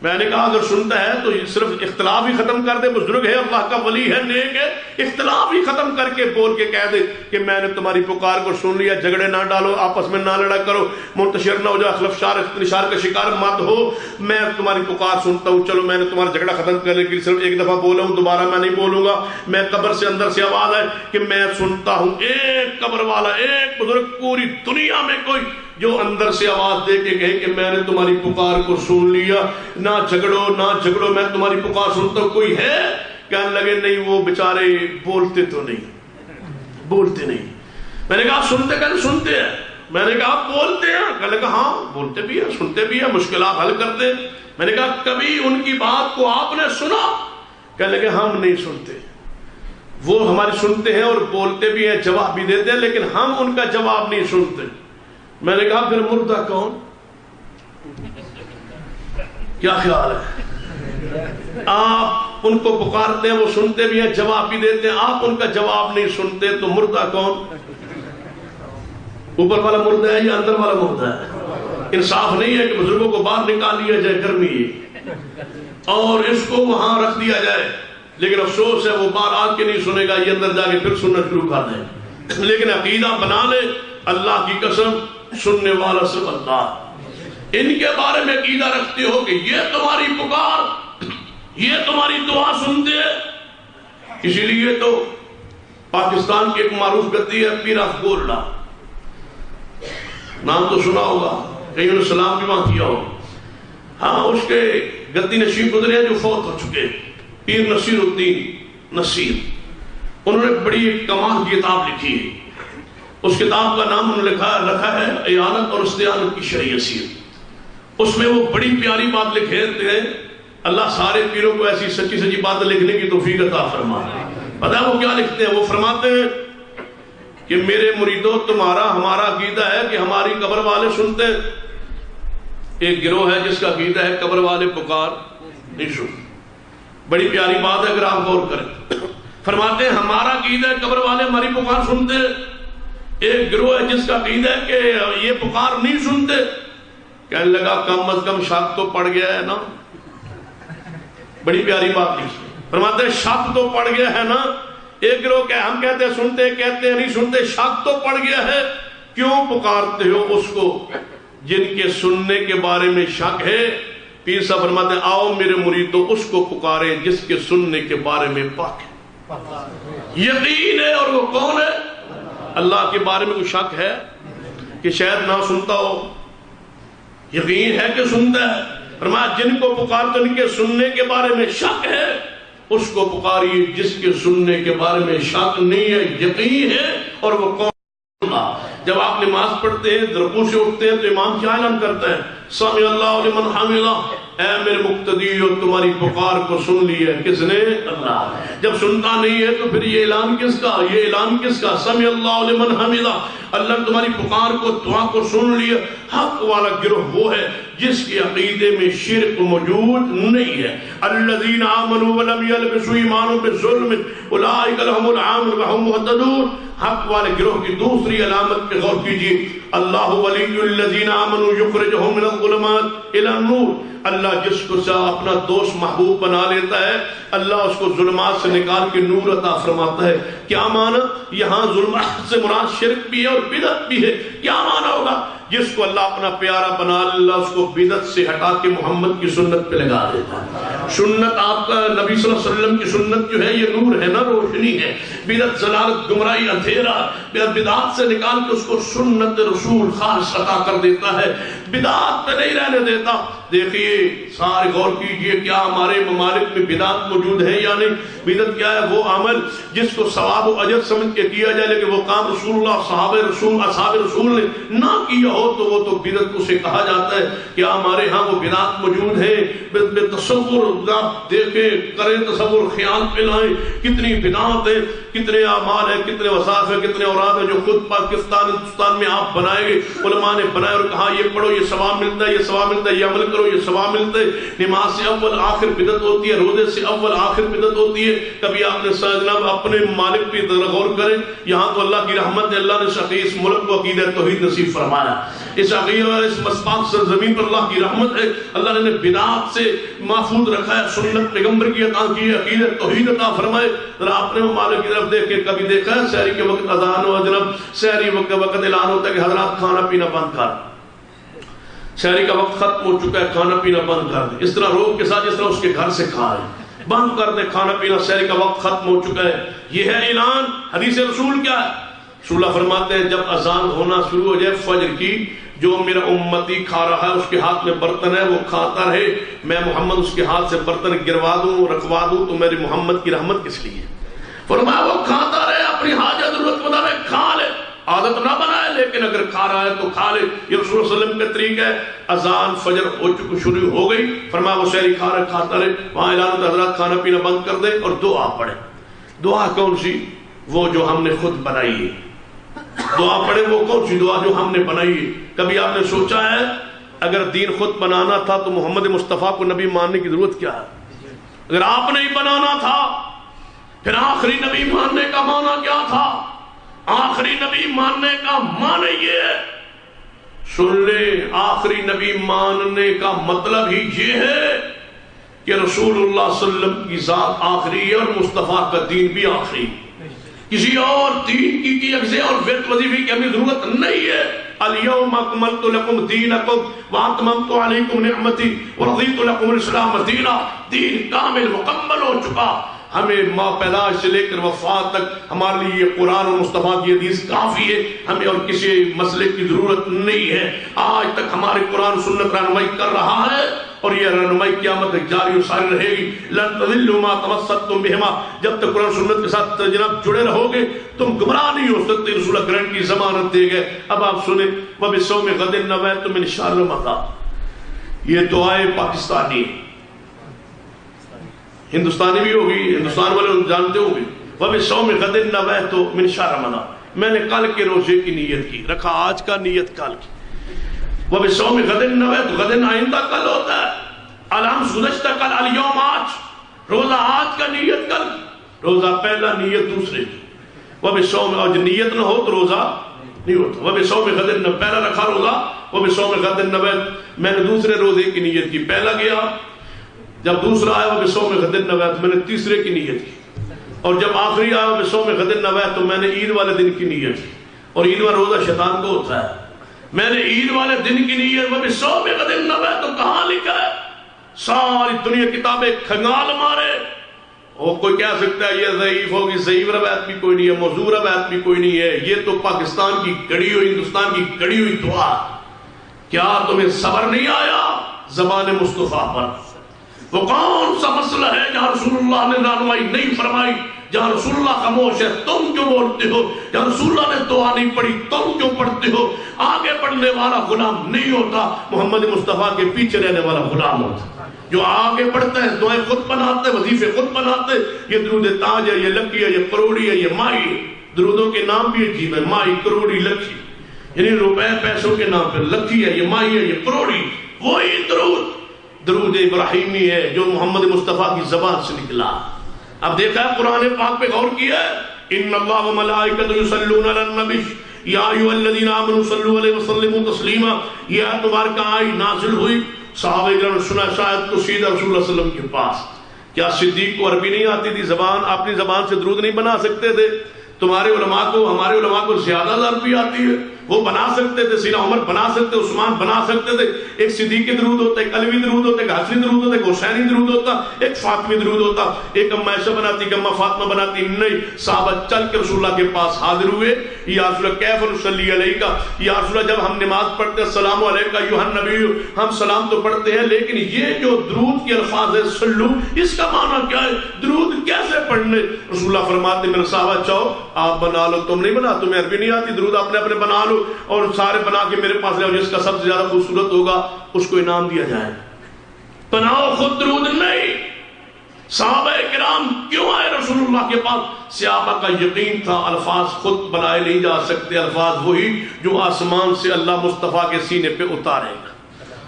میں نے کہا اگر سنتا ہے تو صرف اختلاف ہی ختم کر دے، بزرگ ہے، اللہ کا ولی ہے، نیک ہے، اختلاف ہی ختم کر کے بول کے کہہ دے کہ میں نے تمہاری پکار کو سن لیا، جھگڑے نہ ڈالو، آپس میں نہ لڑا کرو، منتشر نہ ہو جاؤ، اخلاف شار کا شکار مت ہو، میں تمہاری پکار سنتا ہوں، چلو میں نے تمہارا جھگڑا ختم کرنے کے لیے صرف ایک دفعہ بولا ہوں، دوبارہ میں نہیں بولوں گا، میں قبر سے اندر سے آواز ہے کہ میں سنتا ہوں، ایک قبر والا، ایک بزرگ پوری دنیا میں کوئی جو اندر سے آواز دے کے کہے کہ میں نے تمہاری پکار کو سن لیا، نہ جھگڑو، میں تمہاری پکار سنتا ہوں، کوئی ہے؟ کہنے لگے نہیں، وہ بیچارے بولتے تو نہیں، بولتے نہیں۔ میں نے کہا سنتے ہیں، میں نے کہا بولتے ہیں؟ کہنے لگا ہاں بولتے بھی ہیں، سنتے بھی ہیں، مشکلات حل کرتے ہیں۔ میں نے کہا کبھی ان کی بات کو آپ نے سنا؟ کہنے لگے ہم نہیں سنتے، وہ ہماری سنتے ہیں اور بولتے بھی ہیں، جواب بھی دیتے ہیں، لیکن ہم ان کا جواب نہیں سنتے۔ میں نے کہا پھر مردہ کون؟ کیا خیال ہے؟ آپ ان کو پکارتے ہیں، وہ سنتے بھی ہیں، جواب بھی دیتے ہیں، آپ ان کا جواب نہیں سنتے، تو مردہ کون؟ اوپر والا مردہ ہے یا اندر والا مردہ ہے؟ انصاف نہیں ہے کہ بزرگوں کو باہر نکال لیا جائے گرمی اور اس کو وہاں رکھ دیا جائے، لیکن افسوس ہے وہ باہر آ کے نہیں سنے گا، یہ اندر جا کے پھر سننا شروع کر دیں۔ لیکن عقیدہ بنا لے، اللہ کی قسم سننے والا صرف اللہ۔ ان کے بارے میں عقیدہ رکھتے ہو کہ یہ تمہاری پکار، یہ تمہاری دعا سنتے ہیں۔ اسی لیے تو پاکستان کی ایک معروف گدی ہے پیر آف گولڈا، نام تو سنا ہوگا، کہیں انہوں نے سلام بھی وہاں کیا ہو۔ ہاں اس کے گدی نشین گزرے ہیں جو فوت ہو چکے، پیر نصیر الدین نصیر، انہوں نے بڑی کمال کی کتاب لکھی ہے۔ اس کتاب کا نام انہوں نے رکھا ہے اعانت اور استعانت کی شرعی اصیل۔ اس میں وہ بڑی پیاری بات لکھے ہیں، اللہ سارے پیروں کو ایسی سچی سچی بات لکھنے کی توفیق عطا فرمائے۔ پتہ ہے وہ کیا لکھتے ہیں؟ وہ فرماتے ہیں کہ میرے مریدوں ہمارا عقیدہ ہے کہ ہماری قبر والے سنتے ہیں۔ ایک گروہ ہے جس کا عقیدہ ہے قبر والے پکار نہیں سنتے۔ بڑی پیاری بات ہے اگر آپ غور کریں۔ فرماتے ہیں ہمارا عقیدہ ہے قبر والے ہماری پکار سنتے ہیں۔ ایک گروہ ہے جس کا عقیدہ ہے کہ یہ پکار نہیں سنتے۔ کہنے لگا کم از کم شک تو پڑ گیا ہے نا۔ بڑی پیاری بات نہیں، فرماتے ہیں شک تو پڑ گیا ہے نا۔ ایک گروہ کہ ہم کہتے ہیں سنتے، کہتے ہیں نہیں سنتے، شک تو پڑ گیا ہے۔ کیوں پکارتے ہو اس کو جن کے سننے کے بارے میں شک ہے؟ پیر صاحب فرماتے ہیں آؤ میرے مریدو اس کو پکارے جس کے سننے کے بارے میں پاک ہے، یقین ہے، اور وہ کون ہے؟ اللہ کے بارے میں کوئی شک ہے کہ شاید نہ سنتا ہو؟ یقین ہے کہ سنتا ہے۔ فرمایا جن کو پکارتے ان کے سننے کے بارے میں شک ہے، اس کو پکاریے جس کے سننے کے بارے میں شک نہیں ہے، یقین ہے، اور وہ کون؟ جب آپ نماز پڑھتے ہیں، رکوع سے اٹھتے ہیں تو امام کیا اعلان کرتا ہے؟ سمع اللہ لمن حمدہ، اے میرے مقتدی تمہاری پکار کو سن لیا کس نے؟ اللہ۔ جب سنتا نہیں ہے تو پھر یہ اعلان کس کا؟ یہ اعلان کس کا؟ سمع اللہ لمن حمدہ، اللہ تمہاری پکار کو، دعا کو سن لیا۔ حق والا گروہ وہ ہے جس کے عقیدے میں شرک موجود نہیں ہے۔ الذین آمنوا ولم یلبسوا ایمانهم بظلم اولئک لهم الامن وهم مهتدون۔ حق والے گروہ کی دوسری علامت پہ غور کیجیے، اللہ ولی الذین آمنوا یخرجهم من الظلمات الى النور۔ اللہ جس کو اپنا دوست محبوب بنا لیتا ہے، اللہ اس کو ظلمات سے نکال کے نور عطا فرماتا ہے۔ کیا معنی؟ یہاں ظلمات سے مراد شرک بھی ہے اور بدعت بھی ہے۔ کیا معنی ہوگا؟ جس کو اللہ اپنا پیارا بنا، اللہ اس کو بدعت سے ہٹا کے محمد کی سنت پہ لگا دیتا ہے۔ سنت آپ کا نبی صلی اللہ علیہ وسلم کی سنت جو ہے یہ نور ہے نا، روشنی ہے۔ بدعت ضلالت، گمراہی، اندھیرا، بدعت سے نکال کے اس کو سنت رسول خالص عطا کر دیتا ہے، بدعت پہ نہیں رہنے دیتا۔ دیکھیے سارے غور کیجئے، کیا ہمارے ممالک میں بدعت موجود ہے یا نہیں؟ بدعت کیا ہے؟ وہ عمل جس کو ثواب و اجر سمجھ کے کیا جائے لیکن وہ کام رسول اللہ، صحابہ رسول، اصحاب رسول نے نہ کیا ہو تو وہ تو بدعت اسے کہا جاتا ہے۔ کیا ہمارے ہاں وہ بدعت موجود ہے؟ بے تصور آپ دیکھیں، کریں تصور، خیال پہ لائیں، کتنی بدعت ہے، کتنے اعمال ہیں، کتنے وصاف ہیں، کتنے اوراد ہیں جو خود پاکستان ہندوستان میں آپ بنائے گئے، علماء نے بنائے اور کہا یہ پڑھو یہ ثواب ملتا ہے، یہ ثواب ملتا ہے، یہ عمل کرو کرو یہ ثواب ملتے. نماز سے اول آخر بدعت ہوتی ہے, روزے سے اول آخر بدعت ہوتی ہے. کبھی آپ نے جناب اپنے مالک پہ غور کریں, یہاں تو اللہ کی رحمت ہے, اللہ نے اس ملک کو عقیدہ توحید نصیب فرمایا. اس عقیدہ اور اس مسپاک سرزمین پر اللہ کی رحمت ہے, اللہ نے بدعات سے محفوظ رکھا ہے, سنت پیغمبر کی عطا کی ہے, عقیدہ توحید عطا فرمائے. ذرا آپ نے مالک کی طرف دیکھ کے کبھی دیکھا ہے سحری کے وقت اذان ہو, جناب سحری وقت اعلان ہوتا ہے کہ حضرات کھانا پینا بند کر, سحری کا وقت ختم ہو چکا ہے, کھانا پینا بند کر دیں. اس طرح روگ کے ساتھ جس طرح اس کے گھر سے کھا رہے, بند کر دیں کھانا پینا, سحری کا وقت ختم ہو چکا ہے. یہ ہے اعلان. حدیث رسول کیا ہے؟ رسول اللہ فرماتے ہیں جب اذان ہونا شروع ہو جائے فجر کی, جو میرا امتی کھا رہا ہے اس کے ہاتھ میں برتن ہے وہ کھاتا رہے, میں محمد اس کے ہاتھ سے برتن گروا دوں رکھوا دوں تو میری محمد کی رحمت کس لیے. فرمایا وہ کھاتا رہے, اپنی حاجت ضرورت مطابق کھا لے, عادت نہ بنائے, لیکن اگر کھا رہا ہے تو کھا لے. یہ رسول اللہ علیہ وسلم کا طریقہ ہے. اذان فجر ہو چکی شروع ہو گئی, فرمایا وہ سحری کھا رہا کھاتا رہے, وہاں اعلان ہوتا حضرات کھانا پینا بند کر دے اور دعا پڑھے. دعا کون سی؟ وہ جو ہم نے خود بنائی ہے. دعا پڑھے وہ کون سی دعا جو ہم نے بنائی ہے. کبھی آپ نے سوچا ہے اگر دین خود بنانا تھا تو محمد مصطفیٰ کو نبی ماننے کی ضرورت کیا ہے؟ اگر آپ نے ہی بنانا تھا پھر آخری نبی ماننے کا معنی کیا تھا؟ آخری نبی ماننے کا معنی یہ ہے, سن لے, آخری نبی ماننے کا مطلب ہی یہ ہے کہ رسول اللہ صلی اللہ علیہ وسلم کی ذات آخری ہے اور مصطفیٰ کا دین بھی آخری. کسی اور دین کی اجزے اور ویت وظیفے کی ہمیں ضرورت نہیں ہے. الیوم اکملت لکم دینکم واتممت علیکم نعمتی ورضیت لکم الاسلام دینا. دین کامل مکمل ہو چکا. ہمیں ماں پیدائش سے لے کر وفات تک ہمارے لیے یہ قرآن اور مصطفیٰ کی حدیث کافی ہے, ہمیں اور کسی مسئلے کی ضرورت نہیں ہے. آج تک ہمارے قرآن سنت رہنمائی کر رہا ہے اور یہ رہنمائی قیامت تک جاری و ساری رہے گی. لن تضلوا ما تمسکتم بہما, جب تک قرآن سنت کے ساتھ جناب جڑے رہو گے تم گمراہ نہیں ہو سکتے. رسول اکرم کی ضمانت دے گئے. اب آپ سنیں وبصوم غد نویت من شهر رمضان, یہ دعائیں پاکستانی ہندوستانی بھی ہوگی, ہندوستان والے جانتے ہوں گے. وبصوم غد نویت من شهر رمضان, میں نے کل کے روزے کی نیت کی, رکھا آج کا, نیت کل کی. وبصوم غد نویت, غد آئندہ کل ہوتا ہے, الامس گزشتہ کل, الیوم آج, روزہ آج کا نیت کل, روزہ پہلا نیت دوسرے کی. وبصوم, اور نیت نہ ہو تو روزہ نہیں ہوتا. وبصوم غد نویت, پہلا رکھا روزہ, وبصوم غد نویت, میں نے دوسرے روزے کی نیت کی, پہلا گیا, جب دوسرا آیا وبصوم غد نویت میں نے تیسرے کی نیت کی, اور جب آخری آیا وبصوم غد نویت تو میں نے عید والے دن کی نیت کی. اور عید والا روزہ شیطان کو ہوتا ہے, میں نے عید والے دن کی نیت وبصوم غد نویت. تو کہاں لکھا ہے؟ ساری دنیا کتابیں کھنگال مارے. اور کوئی کہہ سکتا ہے یہ ضعیف ہوگی, ضعیف روایت بھی کوئی نہیں ہے, موضوع روایت بھی کوئی نہیں ہے. یہ تو پاکستان کی گڑی ہوئی, ہندوستان کی گڑی ہوئی دعا. کیا تمہیں صبر نہیں آیا زبان مصطفیٰ پر؟ وہ کون سا مسئلہ ہے جہاں رسول اللہ نے رہنمائی نہیں فرمائی, جہاں رسول اللہ خاموش ہے تم کیوں بولتے ہو, جہاں رسول اللہ نے دعا نہیں پڑھی تم کیوں پڑھتے ہو؟ آگے بڑھنے والا غلام نہیں ہوتا, محمد مصطفیٰ کے پیچھے رہنے والا غلام ہوتا. جو آگے بڑھتا ہے دعائیں خود بناتے, وظیفے خود بناتے. یہ درود تاج ہے, یہ لکی ہے, یہ کروڑی ہے, یہ مائی ہے. درودوں کے نام بھی عجیب ہے, مائی, کروڑی, لکی, یعنی روپے پیسوں کے نام پہ لکی ہے, یہ مائی ہے, یہ کروڑی. وہی درود درود ابراہیمی ہے جو محمد مصطفیٰ کی زبان سے نکلا. اب دیکھا ہے قرآن پاک پہ غور کیا ہے, ان اللہ و ملائکۃ یصلون علی النبی یا ایھا الذین آمنوا صلوا علیہ وسلموا تسلیما. یہ آیت مبارکہ آئی, نازل ہوئی, صحابہ کرام سنا شاید تو سیدھا رسول اللہ صلی اللہ علیہ وسلم کے پاس. کیا صدیق کو عربی نہیں آتی تھی, زبان اپنی زبان سے درود نہیں بنا سکتے تھے؟ تمہارے علماء کو, ہمارے علماء کو زیادہ عربی آتی ہے, وہ بنا سکتے تھے. سیدنا عمر بنا سکتے, عثمان بنا سکتے تھے. ایک صدیقی درود ہوتا, ایک علوی درود ہوتا, ایک حسنی درود ہوتا, ایک حسینی درود ہوتا, ایک فاطمی درود ہوتا. ایک اما عائشہ بناتی, ایک اما فاطمہ بناتی. نہیں, صحابہ چل کے رسول اللہ کے پاس حاضر ہوئے, یا رسول اللہ کیف نصلی علیک, یا رسول اللہ جب ہم نماز پڑھتے ہیں السلام علیکم ایھا النبی, ہم سلام تو پڑھتے ہیں, لیکن یہ جو درود کے الفاظ ہے سلو, اس کا معنی کیا ہے؟ درود کیسے پڑھنے؟ رسول اللہ فرماتے میرے صحابہ چاہو آپ بنا لو, تم نہیں بنا, تمہیں عربی نہیں آتی, درود اپنے اپنے بنا لو اور سارے بنا کے میرے پاس لے آؤ, جس کا سب سے زیادہ خوبصورت ہوگا اس کو انعام دیا جائے. بناؤ خود درود نہیں. صحابہ کرام کیوں آئے رسول اللہ کے پاس؟ صحابہ کا یقین تھا الفاظ خود بنائے نہیں جا سکتے, الفاظ وہی جو آسمان سے اللہ مصطفیٰ کے سینے پہ اتارے گا.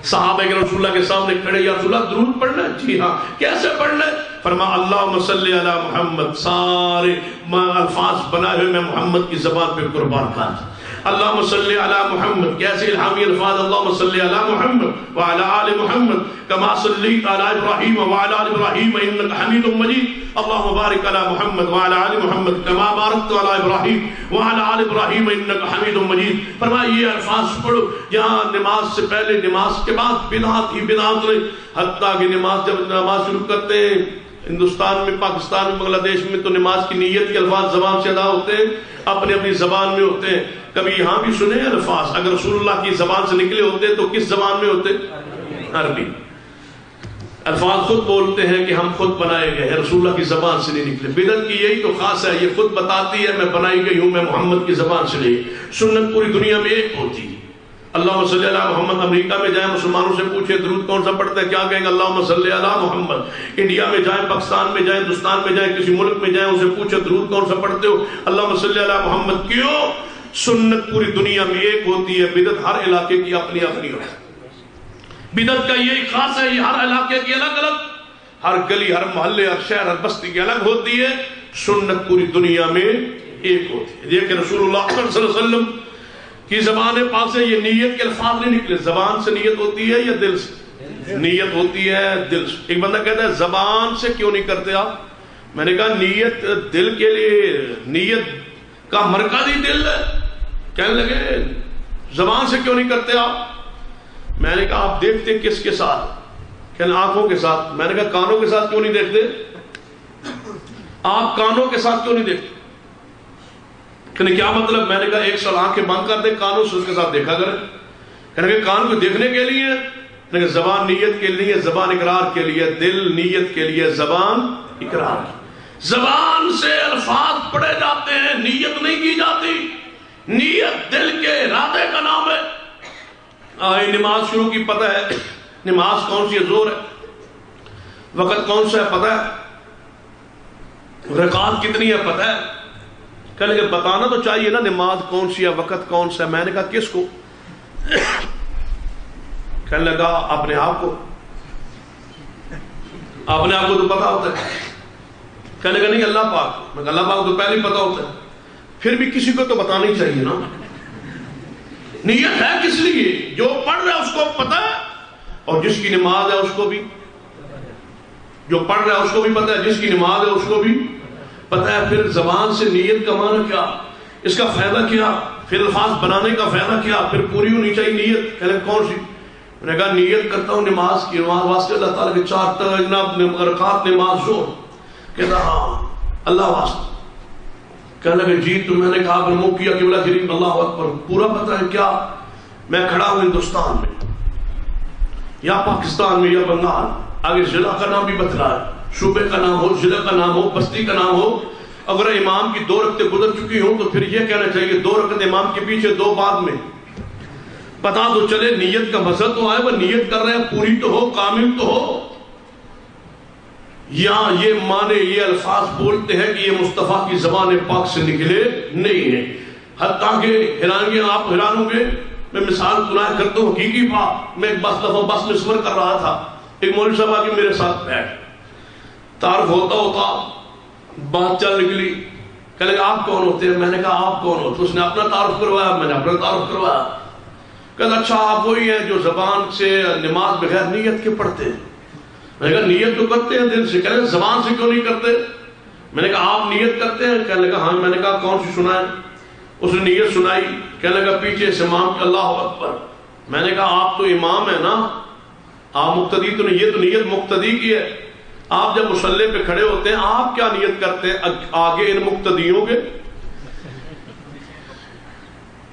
صحابہ کے رسول اللہ کے سامنے کھڑے، یا رسول اللہ درود پڑھنا ہے؟ جی ہاں۔ کیسے پڑھنا ہے؟ فرمایا اللہم صلی علی محمد، سارے الفاظ بنائے ہوئے میں محمد کی زبان پہ قربان کر۔ اللہم صلی علی محمد، کیسے الہامی الفاظ، اللہم صلی علی محمد وعلی آل محمد کما صلیت علی ابراہیم وعلی آل ابراہیم انک حمید مجید، اللہم بارک علی محمد وعلی آل محمد کما بارکت علی ابراہیم وعلی آل ابراہیم انک حمید مجید۔ فرمایا یہ الفاظ پڑھو، یہاں نماز سے پہلے، نماز کے بعد بدعت ہی بدعت نہیں، حتیٰ کہ نماز جب نماز شروع کرتے ہیں ہندوستان میں، پاکستان میں، بنگلہ دیش میں، تو نماز کی نیت کے الفاظ زبان سے ادا ہوتے ہیں، اپنی اپنی زبان میں ہوتے ہیں۔ کبھی یہاں بھی سنے الفاظ اگر رسول اللہ کی زبان سے نکلے ہوتے تو کس زبان میں ہوتے؟ عربی۔ الفاظ خود بولتے ہیں کہ ہم خود بنائے گئے ہیں، رسول اللہ کی زبان سے نہیں نکلے۔ بدعت کی یہی تو خاص ہے، یہ خود بتاتی ہے میں بنائی گئی ہوں، میں محمد کی زبان سے نہیں۔ سنت پوری دنیا میں ایک ہوتی ہے۔ اللہم صلی علی محمد، امریکہ میں جائیں مسلمانوں سے پوچھیں درود کون سا پڑھتا ہے، کیا کہیں گے؟ اللہم صلی علی محمد۔ انڈیا میں جائیں، پاکستان میں جائیں، ہندوستان میں جائیں، کسی ملک میں جائیں، ان سے پوچھیں درود کون سا پڑھتے ہو؟ اللہم صلی علی محمد۔ کیوں؟ سنت پوری دنیا میں ایک ہوتی ہے، بدعت ہر علاقے کی اپنی اپنی ہوتی ہے۔ بدعت کا یہی خاص ہے، یہ ہر علاقے کی الگ الگ، ہر گلی، ہر محلے، ہر شہر، ہر بستی کی الگ ہوتی ہے۔ سنت پوری دنیا میں ایک ہوتی ہے۔ یہ کہ رسول اللہ صلی اللہ علیہ وسلم کی زبان پاک سے یہ نیت کے الفاظ نہیں نکلے۔ زبان سے نیت ہوتی ہے یا دل سے؟ نیت ہوتی ہے دل سے۔ ایک بندہ کہتا ہے زبان سے کیوں نہیں کرتے آپ؟ میں نے کہا نیت دل کے لیے، نیت کا مرکز ہی دل ہے۔ کہنے لگے زبان سے کیوں نہیں کرتے آپ؟ میں نے کہا آپ دیکھتے کس کے ساتھ؟ کہنے آنکھوں کے ساتھ۔ میں نے کہا کانوں کے ساتھ کیوں نہیں دیکھتے؟ آپ کانوں کے ساتھ کیوں نہیں دیکھتے؟ کہنے کیا مطلب؟ میں نے کہا ایک سال آنکھیں بند کر دے، کانوں سے اس کے ساتھ دیکھا کریں۔ کہنے کہ کان کو دیکھنے کے لیے، کہنے کہ زبان نیت کے لیے، زبان اقرار کے لیے، دل نیت کے لیے، زبان اقرار۔ زبان سے الفاظ پڑھے جاتے ہیں، نیت نہیں کی جاتی۔ نیت دل کے ارادے کا نام ہے۔ آئے نماز شروع کی، پتہ ہے نماز کون سی ہے؟ زور ہے۔ وقت کون سا ہے؟ پتہ ہے۔ رکعت کتنی ہے؟ پتہ ہے۔ کہنے کہ بتانا تو چاہیے نا، نماز کون سی ہے، وقت کون سا ہے؟ میں نے کہا کس کو؟ کہنے لگا اپنے آپ کو۔ اپنے آپ کو تو پتا ہوتا ہے۔ کہنے لگا نہیں اللہ پاک۔ میں کہا اللہ پاک تو پہلے ہی پتا ہوتا ہے، پھر بھی کسی کو تو بتانا ہی چاہیے نا۔ نیت ہے کس لیے؟ جو پڑھ رہا ہے اس کو پتا ہے، اور جس کی نماز ہے اس کو بھی، جو پڑھ رہا ہے اس کو بھی پتا ہے، جس کی نماز ہے اس کو بھی پتا ہے۔ پھر زبان سے نیت کا معنی کیا، اس کا فائدہ کیا، پھر الفاظ بنانے کا فائدہ کیا، پھر پوری ہونی چاہیے نیت۔ کہنے کون سی؟ میں نے کہا نیت کرتا ہوں نماز کی، نماز واسطے اللہ تعالیٰ کے 4 رکعت نماز زور۔ کہتا ہاں اللہ واسطے۔ کہنے لگے جی تو میں نے کہا اپنے منہ کیا قبلہ شریف، اللہ اکبر۔ پورا پتہ ہے کیا؟ میں کھڑا ہوں ہندوستان میں یا پاکستان میں یا بنگال، آگے ضلع کا نام بھی بتلا ہے، صوبے کا نام ہو، ضلع کا نام ہو، بستی کا نام ہو۔ اگر امام کی 2 رکعتیں گزر چکی ہوں تو پھر یہ کہنا چاہیے 2 رکعت امام کے پیچھے 2 بعد میں، پتا تو چلے نیت کا مسئلہ تو آئے، وہ نیت کر رہے ہیں پوری تو ہو، کامل تو ہو۔ یا یہ معنی، یہ الفاظ بولتے ہیں کہ یہ مصطفیٰ کی زبان پاک سے نکلے نہیں ہیں، حتیٰ کہ حیران گے آپ، حیران ہوں گے۔ میں مثال سنایا کرتا ہوں حقیقی بات۔ میں ایک دفعہ بس میں سفر کر رہا تھا، ایک مولوی صاحب آ کے میرے ساتھ بیٹھ، تعارف ہوتا ہوتا بات چل نکلی۔ کہنے لگا آپ کون ہوتے ہیں؟ میں نے کہا آپ کون ہوتے؟ اس نے اپنا تعارف کروایا، میں نے اپنا تعارف کروایا۔ کہتا اچھا آپ وہی ہیں جو زبان سے نماز بغیر نیت کے پڑھتے ہیں؟ میں نے کہا نیت تو کرتے ہیں دل سے۔ کہنے زبان سے کیوں نہیں کرتے؟ میں نے کہا آپ نیت کرتے ہیں؟ کہنے لگا ہاں۔ میں نے کہا کون سی سنائیں؟ اس نے نیت سنائی۔ کہنے لگا پیچھے سے امام کے اللہ اکبر۔ میں نے کہا آپ تو امام ہے نا، آپ مقتدی تو نہیں، یہ تو نیت مقتدی کی ہے۔ آپ جب مصلی پہ کھڑے ہوتے ہیں آپ کیا نیت کرتے ہیں؟ آگے ان مقتدیوں کے،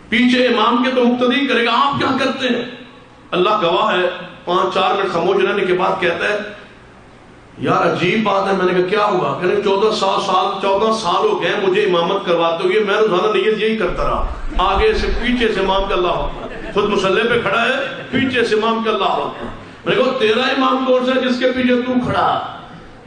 پیچھے امام کے تو مقتدی کرے گا، آپ کیا کرتے ہیں؟ اللہ گواہ ہے، 5-4 منٹ خاموش رہنے کے بعد کہتا ہے یار عجیب بات ہے۔ میں نے کہا کیا ہوا؟ کہنے 14 سال ہو گئے مجھے امامت کرواتے ہوئے، میں روزانہ نیت یہی کرتا رہا، آگے سے پیچھے سے امام کے اللہ اکبر، خود مصلی پہ کھڑا ہے، پیچھے سے امام کے اللہ اکبر۔ میں نے کہا تیرا امام کون سا ہے جس کے پیچھے تو کھڑا؟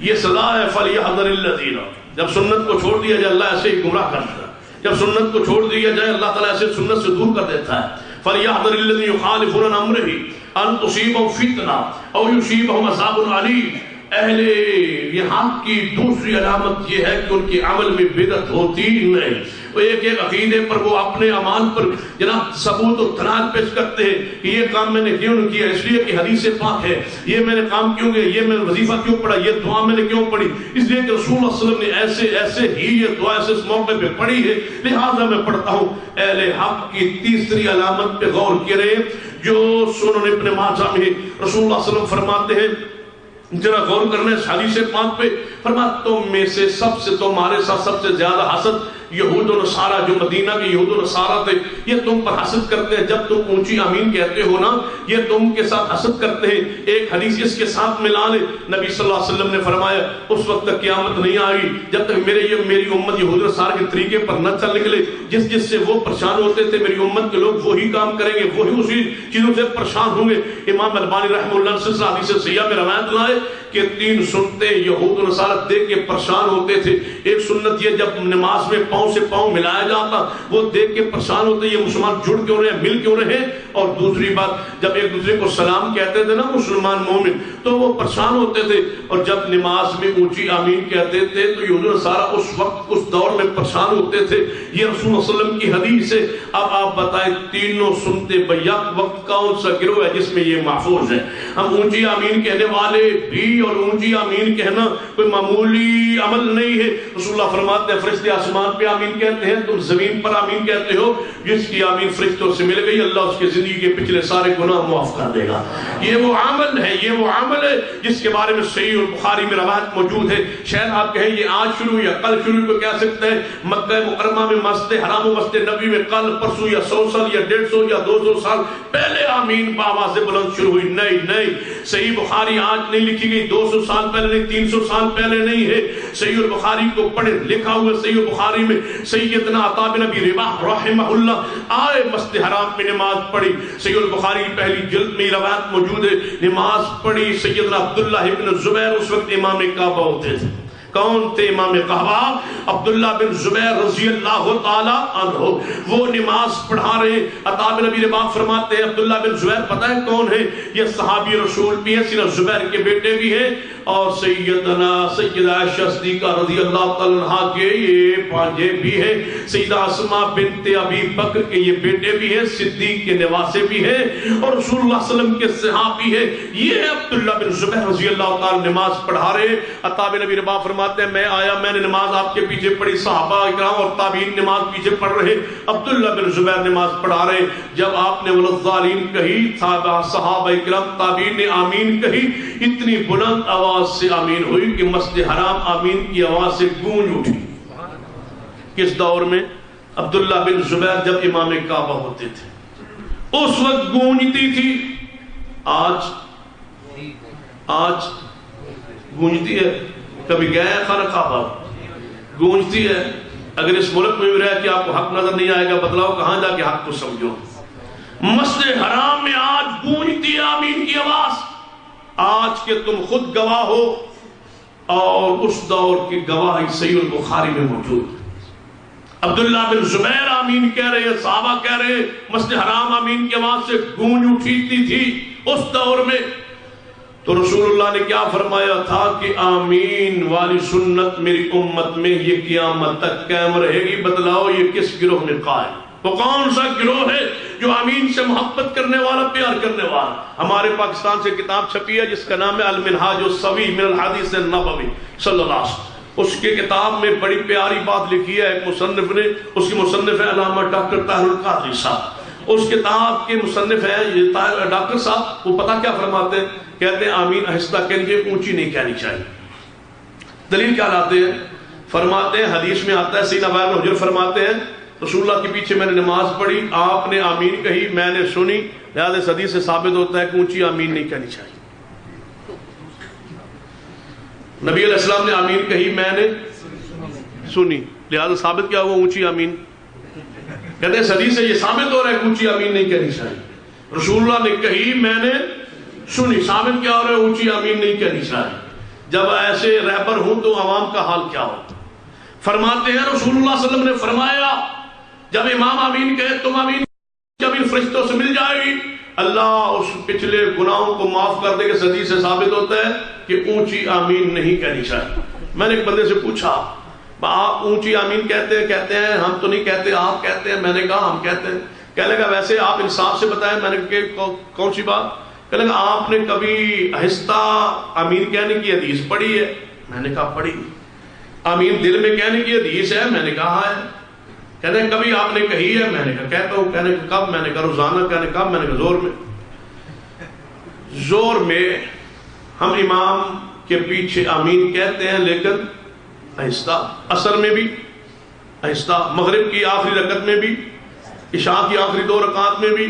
یہ سزا ہے فَلْيَحْذَرِ الَّذِينَ، جب سنت کو چھوڑ دیا جائے اللہ ایسے ہی گمراہ کرتا ہے، جب سنت کو چھوڑ دیا جائے اللہ تعالیٰ ایسے سنت سے دور کر دیتا ہے۔ فَلْيَحْذَرِ الَّذِينَ يُخَالِفُونَ عَنْ أَمْرِهِ، ان تصیبہم فتنہ او یصیبہم عذاب علیم. اہل یہاں کی دوسری علامت یہ ہے کہ ان کے عمل میں بدعت ہوتی نہیں. وہ ایک ایک عقیدے پر وہ اپنے اعمال پر جناب ثبوت و دلائل پیش کرتے ہیں کہ یہ کام میں نے کیوں نہیں کیا، اس لیے کہ حدیث پاک ہے. یہ میں نے کام کیوں کیا، یہ میں نے وظیفہ کیوں پڑھا، یہ دعا میں نے کیوں پڑھی، اس لیے کہ رسول اللہ صلی اللہ علیہ وسلم نے ایسے ایسے ہی یہ دعا ایسے اس موقع پہ پڑھی ہے، لہذا میں پڑھتا ہوں. اہل حق کی تیسری علامت پہ غور کریں جو سنن ابن ماجہ میں رسول اللہ صلی اللہ علیہ وسلم فرماتے ہیں. ذرا غور کرنا ہے حدیث پاک پہ. فرماتا تم میں سے سب سے تمہارے ساتھ سب سے زیادہ حسد یہود و نصارہ، جو مدینہ کے یہود و نصارہ تھے، یہ تم پر حسد کرتے ہیں. جب تم اونچی آمین کہتے ہو نا، یہ تم کے ساتھ حسد کرتے ہیں. ایک حدیث اس کے ساتھ ملا لے. نبی صلی اللہ علیہ وسلم نے فرمایا اس وقت تک قیامت نہیں آئی جب تک میری امت یہود و نصارہ کے طریقے پر نہ چل نکلے. جس سے وہ پریشان ہوتے تھے، میری امت کے لوگ وہی کام کریں گے، وہی اسی چیزوں سے پریشان ہوں گے. امام البانی رحمہ اللہ نے حدیث صحیحہ میں روایت لائے کہ 3 سنتیں یہود و نصارہ دیکھ کے پریشان ہوتے تھے. ایک سنت یہ جب نماز میں پاؤں سے پاؤں ملایا جاتا وہ دیکھ کے پریشان ہوتے یہ مسلمان جڑ کیوں رہے ہیں، مل کیوں رہے. اور دوسری بات جب ایک دوسرے کو سلام کہتے تھے نا مسلمان مومن تو وہ پریشان ہوتے تھے. اور جب نماز میں اونچی آمین کہتے تھے تو یہود و نصارہ اس وقت اس دور میں پریشان ہوتے تھے. یہ رسول اللہ صلی اللہ علیہ وسلم کی حدیث ہے. اب آپ بتائیں تینوں سنتے بیک وقت کون سا گروہ ہے جس میں یہ محفوظ ہے؟ ہم اونچی آمین کہنے والے بھی، اور اونچی آمین کہنا کوئی معمولی عمل نہیں ہے. رسول اللہ فرماتے ہیں فرشتے آسمان پہ آمین کہتے ہیں، تم زمین پر آمین کہتے ہو. جس کی آمین فرشتوں سے مل گئی اللہ اس کے زندگی کے پچھلے سارے گناہ معاف کر دے گا. یہ وہ عمل ہے، یہ وہ عمل ہے جس کے بارے میں صحیح البخاری میں روایت موجود ہے. شاید آپ کہیں یہ آج شروع یا کل شروع کو کہہ سکتے ہیں. مکہ مکرمہ میں مسجد حرام و مسجد نبی میں کل پرسوں یا 100 سال یا 150 یا 200 سال پہلے آمین بآواز بلند شروع ہوئی. نہیں، صحیح بخاری آج نہیں لکھی گئی، 200 سال پہلے نہیں، 300 سال پہلے نہیں ہے. صحیح البخاری کو پڑھے، لکھا ہوا صحیح البخاری میں سیدنا عطا بن ابی رباح رحمہ اللہ آئے مسجد حرام میں نماز پڑھی. صحیح البخاری کی پہلی جلد میں روایت موجود ہے. نماز پڑھی سیدنا عبداللہ ابن زبیر اس وقت امام کعبہ ہوتے تھے. کون تھے امام کعبہ؟ عبداللہ بن زبیر رضی اللہ تعالی عنہ. وہ نماز پڑھا رہے. عطا بن ابی رباح فرماتے ہیں عبداللہ بن زبیر پتہ ہے کون ہے؟ یہ صحابی رسول بھی ہیں، سیدنا زبیر کے بیٹے بھی ہیں، اور سیدہ عائشہ صدیقہ رضی اللہ تعالی عنہ کے یہ بھانجے بھی ہیں. سیدہ اسماء بنت ابی بکر کے یہ بیٹے بھی ہیں، صدیق کے نواسے بھی ہیں، اور رسول اللہ صلی اللہ علیہ وسلم کے صحابی ہیں. یہ عبداللہ بن زبیر رضی اللہ تعالی نماز پڑھا رہے. عطا بن ابی رباح فرماتے ہیں میں آیا، میں نے نماز آپ کے پیچھے پڑھی، صحابہ اکرام اور تابعین نماز پیچھے پڑھ رہے، عبداللہ بن زبیر نماز پڑھا رہے. جب آپ نے وللضالین کہی، صحابہ اکرام تابعین نے آمین کہی، اتنی بلند آواز سے آمین ہوئی کہ مسجد حرام آمین کی آواز سے گونج اٹھی. کس دور میں؟ عبداللہ بن زبیر جب امام کعبہ ہوتے تھے اس وقت گونجتی تھی. آج گونجتی ہے؟ کبھی گئے خانہ کعبہ؟ گونجتی ہے. اگر اس ملک میں بھی رہے کہ آپ کو حق نظر نہیں آئے گا، بتلاؤ کہاں جا کے حق کو سمجھو. مسجد حرام میں آج گونجتی ہے آمین کی آواز. آج کے تم خود گواہ ہو، اور اس دور کی گواہی صحیح البخاری میں موجود. عبداللہ بن زبیر آمین کہہ رہے ہیں، صحابہ کہہ رہے ہیں، مسجد حرام آمین کی آواز سے گونج اٹھتی تھی اس دور میں. تو رسول اللہ نے کیا فرمایا تھا کہ آمین والی سنت میری امت میں یہ قیامت تک قائم رہے گی. بتلاؤ یہ کس گروہ میں قائم؟ وہ کون سا گروہ ہے جو آمین سے محبت کرنے والا، پیار کرنے والا؟ ہمارے پاکستان سے کتاب چھپی ہے جس کا نام ہے المنہاج السوی من الحدیث النبوی صلی اللہ علیہ وسلم. اس کے کتاب میں بڑی پیاری بات لکھی ہے ایک مصنف نے. اس کی مصنف ہے علامہ ڈاکٹر طاہر القادری صاحب. اس کتاب کے مصنف ہے ڈاکٹر صاحب. وہ پتہ کیا فرماتے ہیں؟ کہتے ہیں آمین آہستہ کہنی چاہیے، اونچی نہیں کہنی چاہیے. دلیل کیا لاتے ہیں؟ فرماتے ہیں حدیث میں آتا ہے، سیدنا ابو بکر حجر فرماتے ہیں رسول اللہ کے پیچھے میں نے نماز پڑھی، آپ نے آمین کہی، میں نے سنی، لہذا اس حدیث سے ثابت ہوتا ہے کہ اونچی آمین نہیں کہنی چاہیے. نبی علیہ السلام نے آمین کہی، میں نے سنی، لہذا ثابت کیا ہوا اونچی آمین. کہتے ہیں اس حدیث سے یہ ثابت ہو رہا ہے کہ اونچی آمین نہیں کہنی چاہیے. رسول اللہ نے کہی، میں نے سنی، ثابت کیا ہو رہا ہے اونچی آمین نہیں کہنی چاہیے. جب ایسے رہبر ہوں تو عوام کا حال کیا ہو؟ فرماتے ہیں رسول اللہ صلی اللہ علیہ وسلم نے فرمایا جب امام آمین کہے تم آمین، جب ان فرشتوں سے مل جائے گی، اللہ اس پچھلے گناہوں کو معاف کر دے کہ اس حدیث سے ثابت ہوتا ہے کہ اونچی آمین نہیں کہنی چاہیے. میں نے ایک بندے سے پوچھا آپ اونچی آمین کہتے ہیں ہم تو نہیں کہتے آپ کہتے ہیں. میں نے کہا ہم کہتے ہیں. کہنے لگا ویسے آپ انصاف سے بتائیں. میں نے کہا کون سی بات؟ کہنے لگا آپ نے کبھی آہستہ آمین کہنے کی حدیث پڑھی ہے؟ میں نے کہا پڑھی. آمین دل میں کہنے کی حدیث ہے؟ میں نے کہا ہے. کہنے کبھی آپ نے کہی ہے؟ میں نے کہا کہتا ہوں. کہنے کب؟ میں نے کہا روزانہ. کہنے کب؟ میں نے کہا زور میں. زور میں ہم امام کے پیچھے آمین کہتے ہیں لیکن آہستہ. اثر میں بھی آہستہ, مغرب کی آخری رکعت میں بھی, عشاء کی آخری 2 رکعات میں بھی,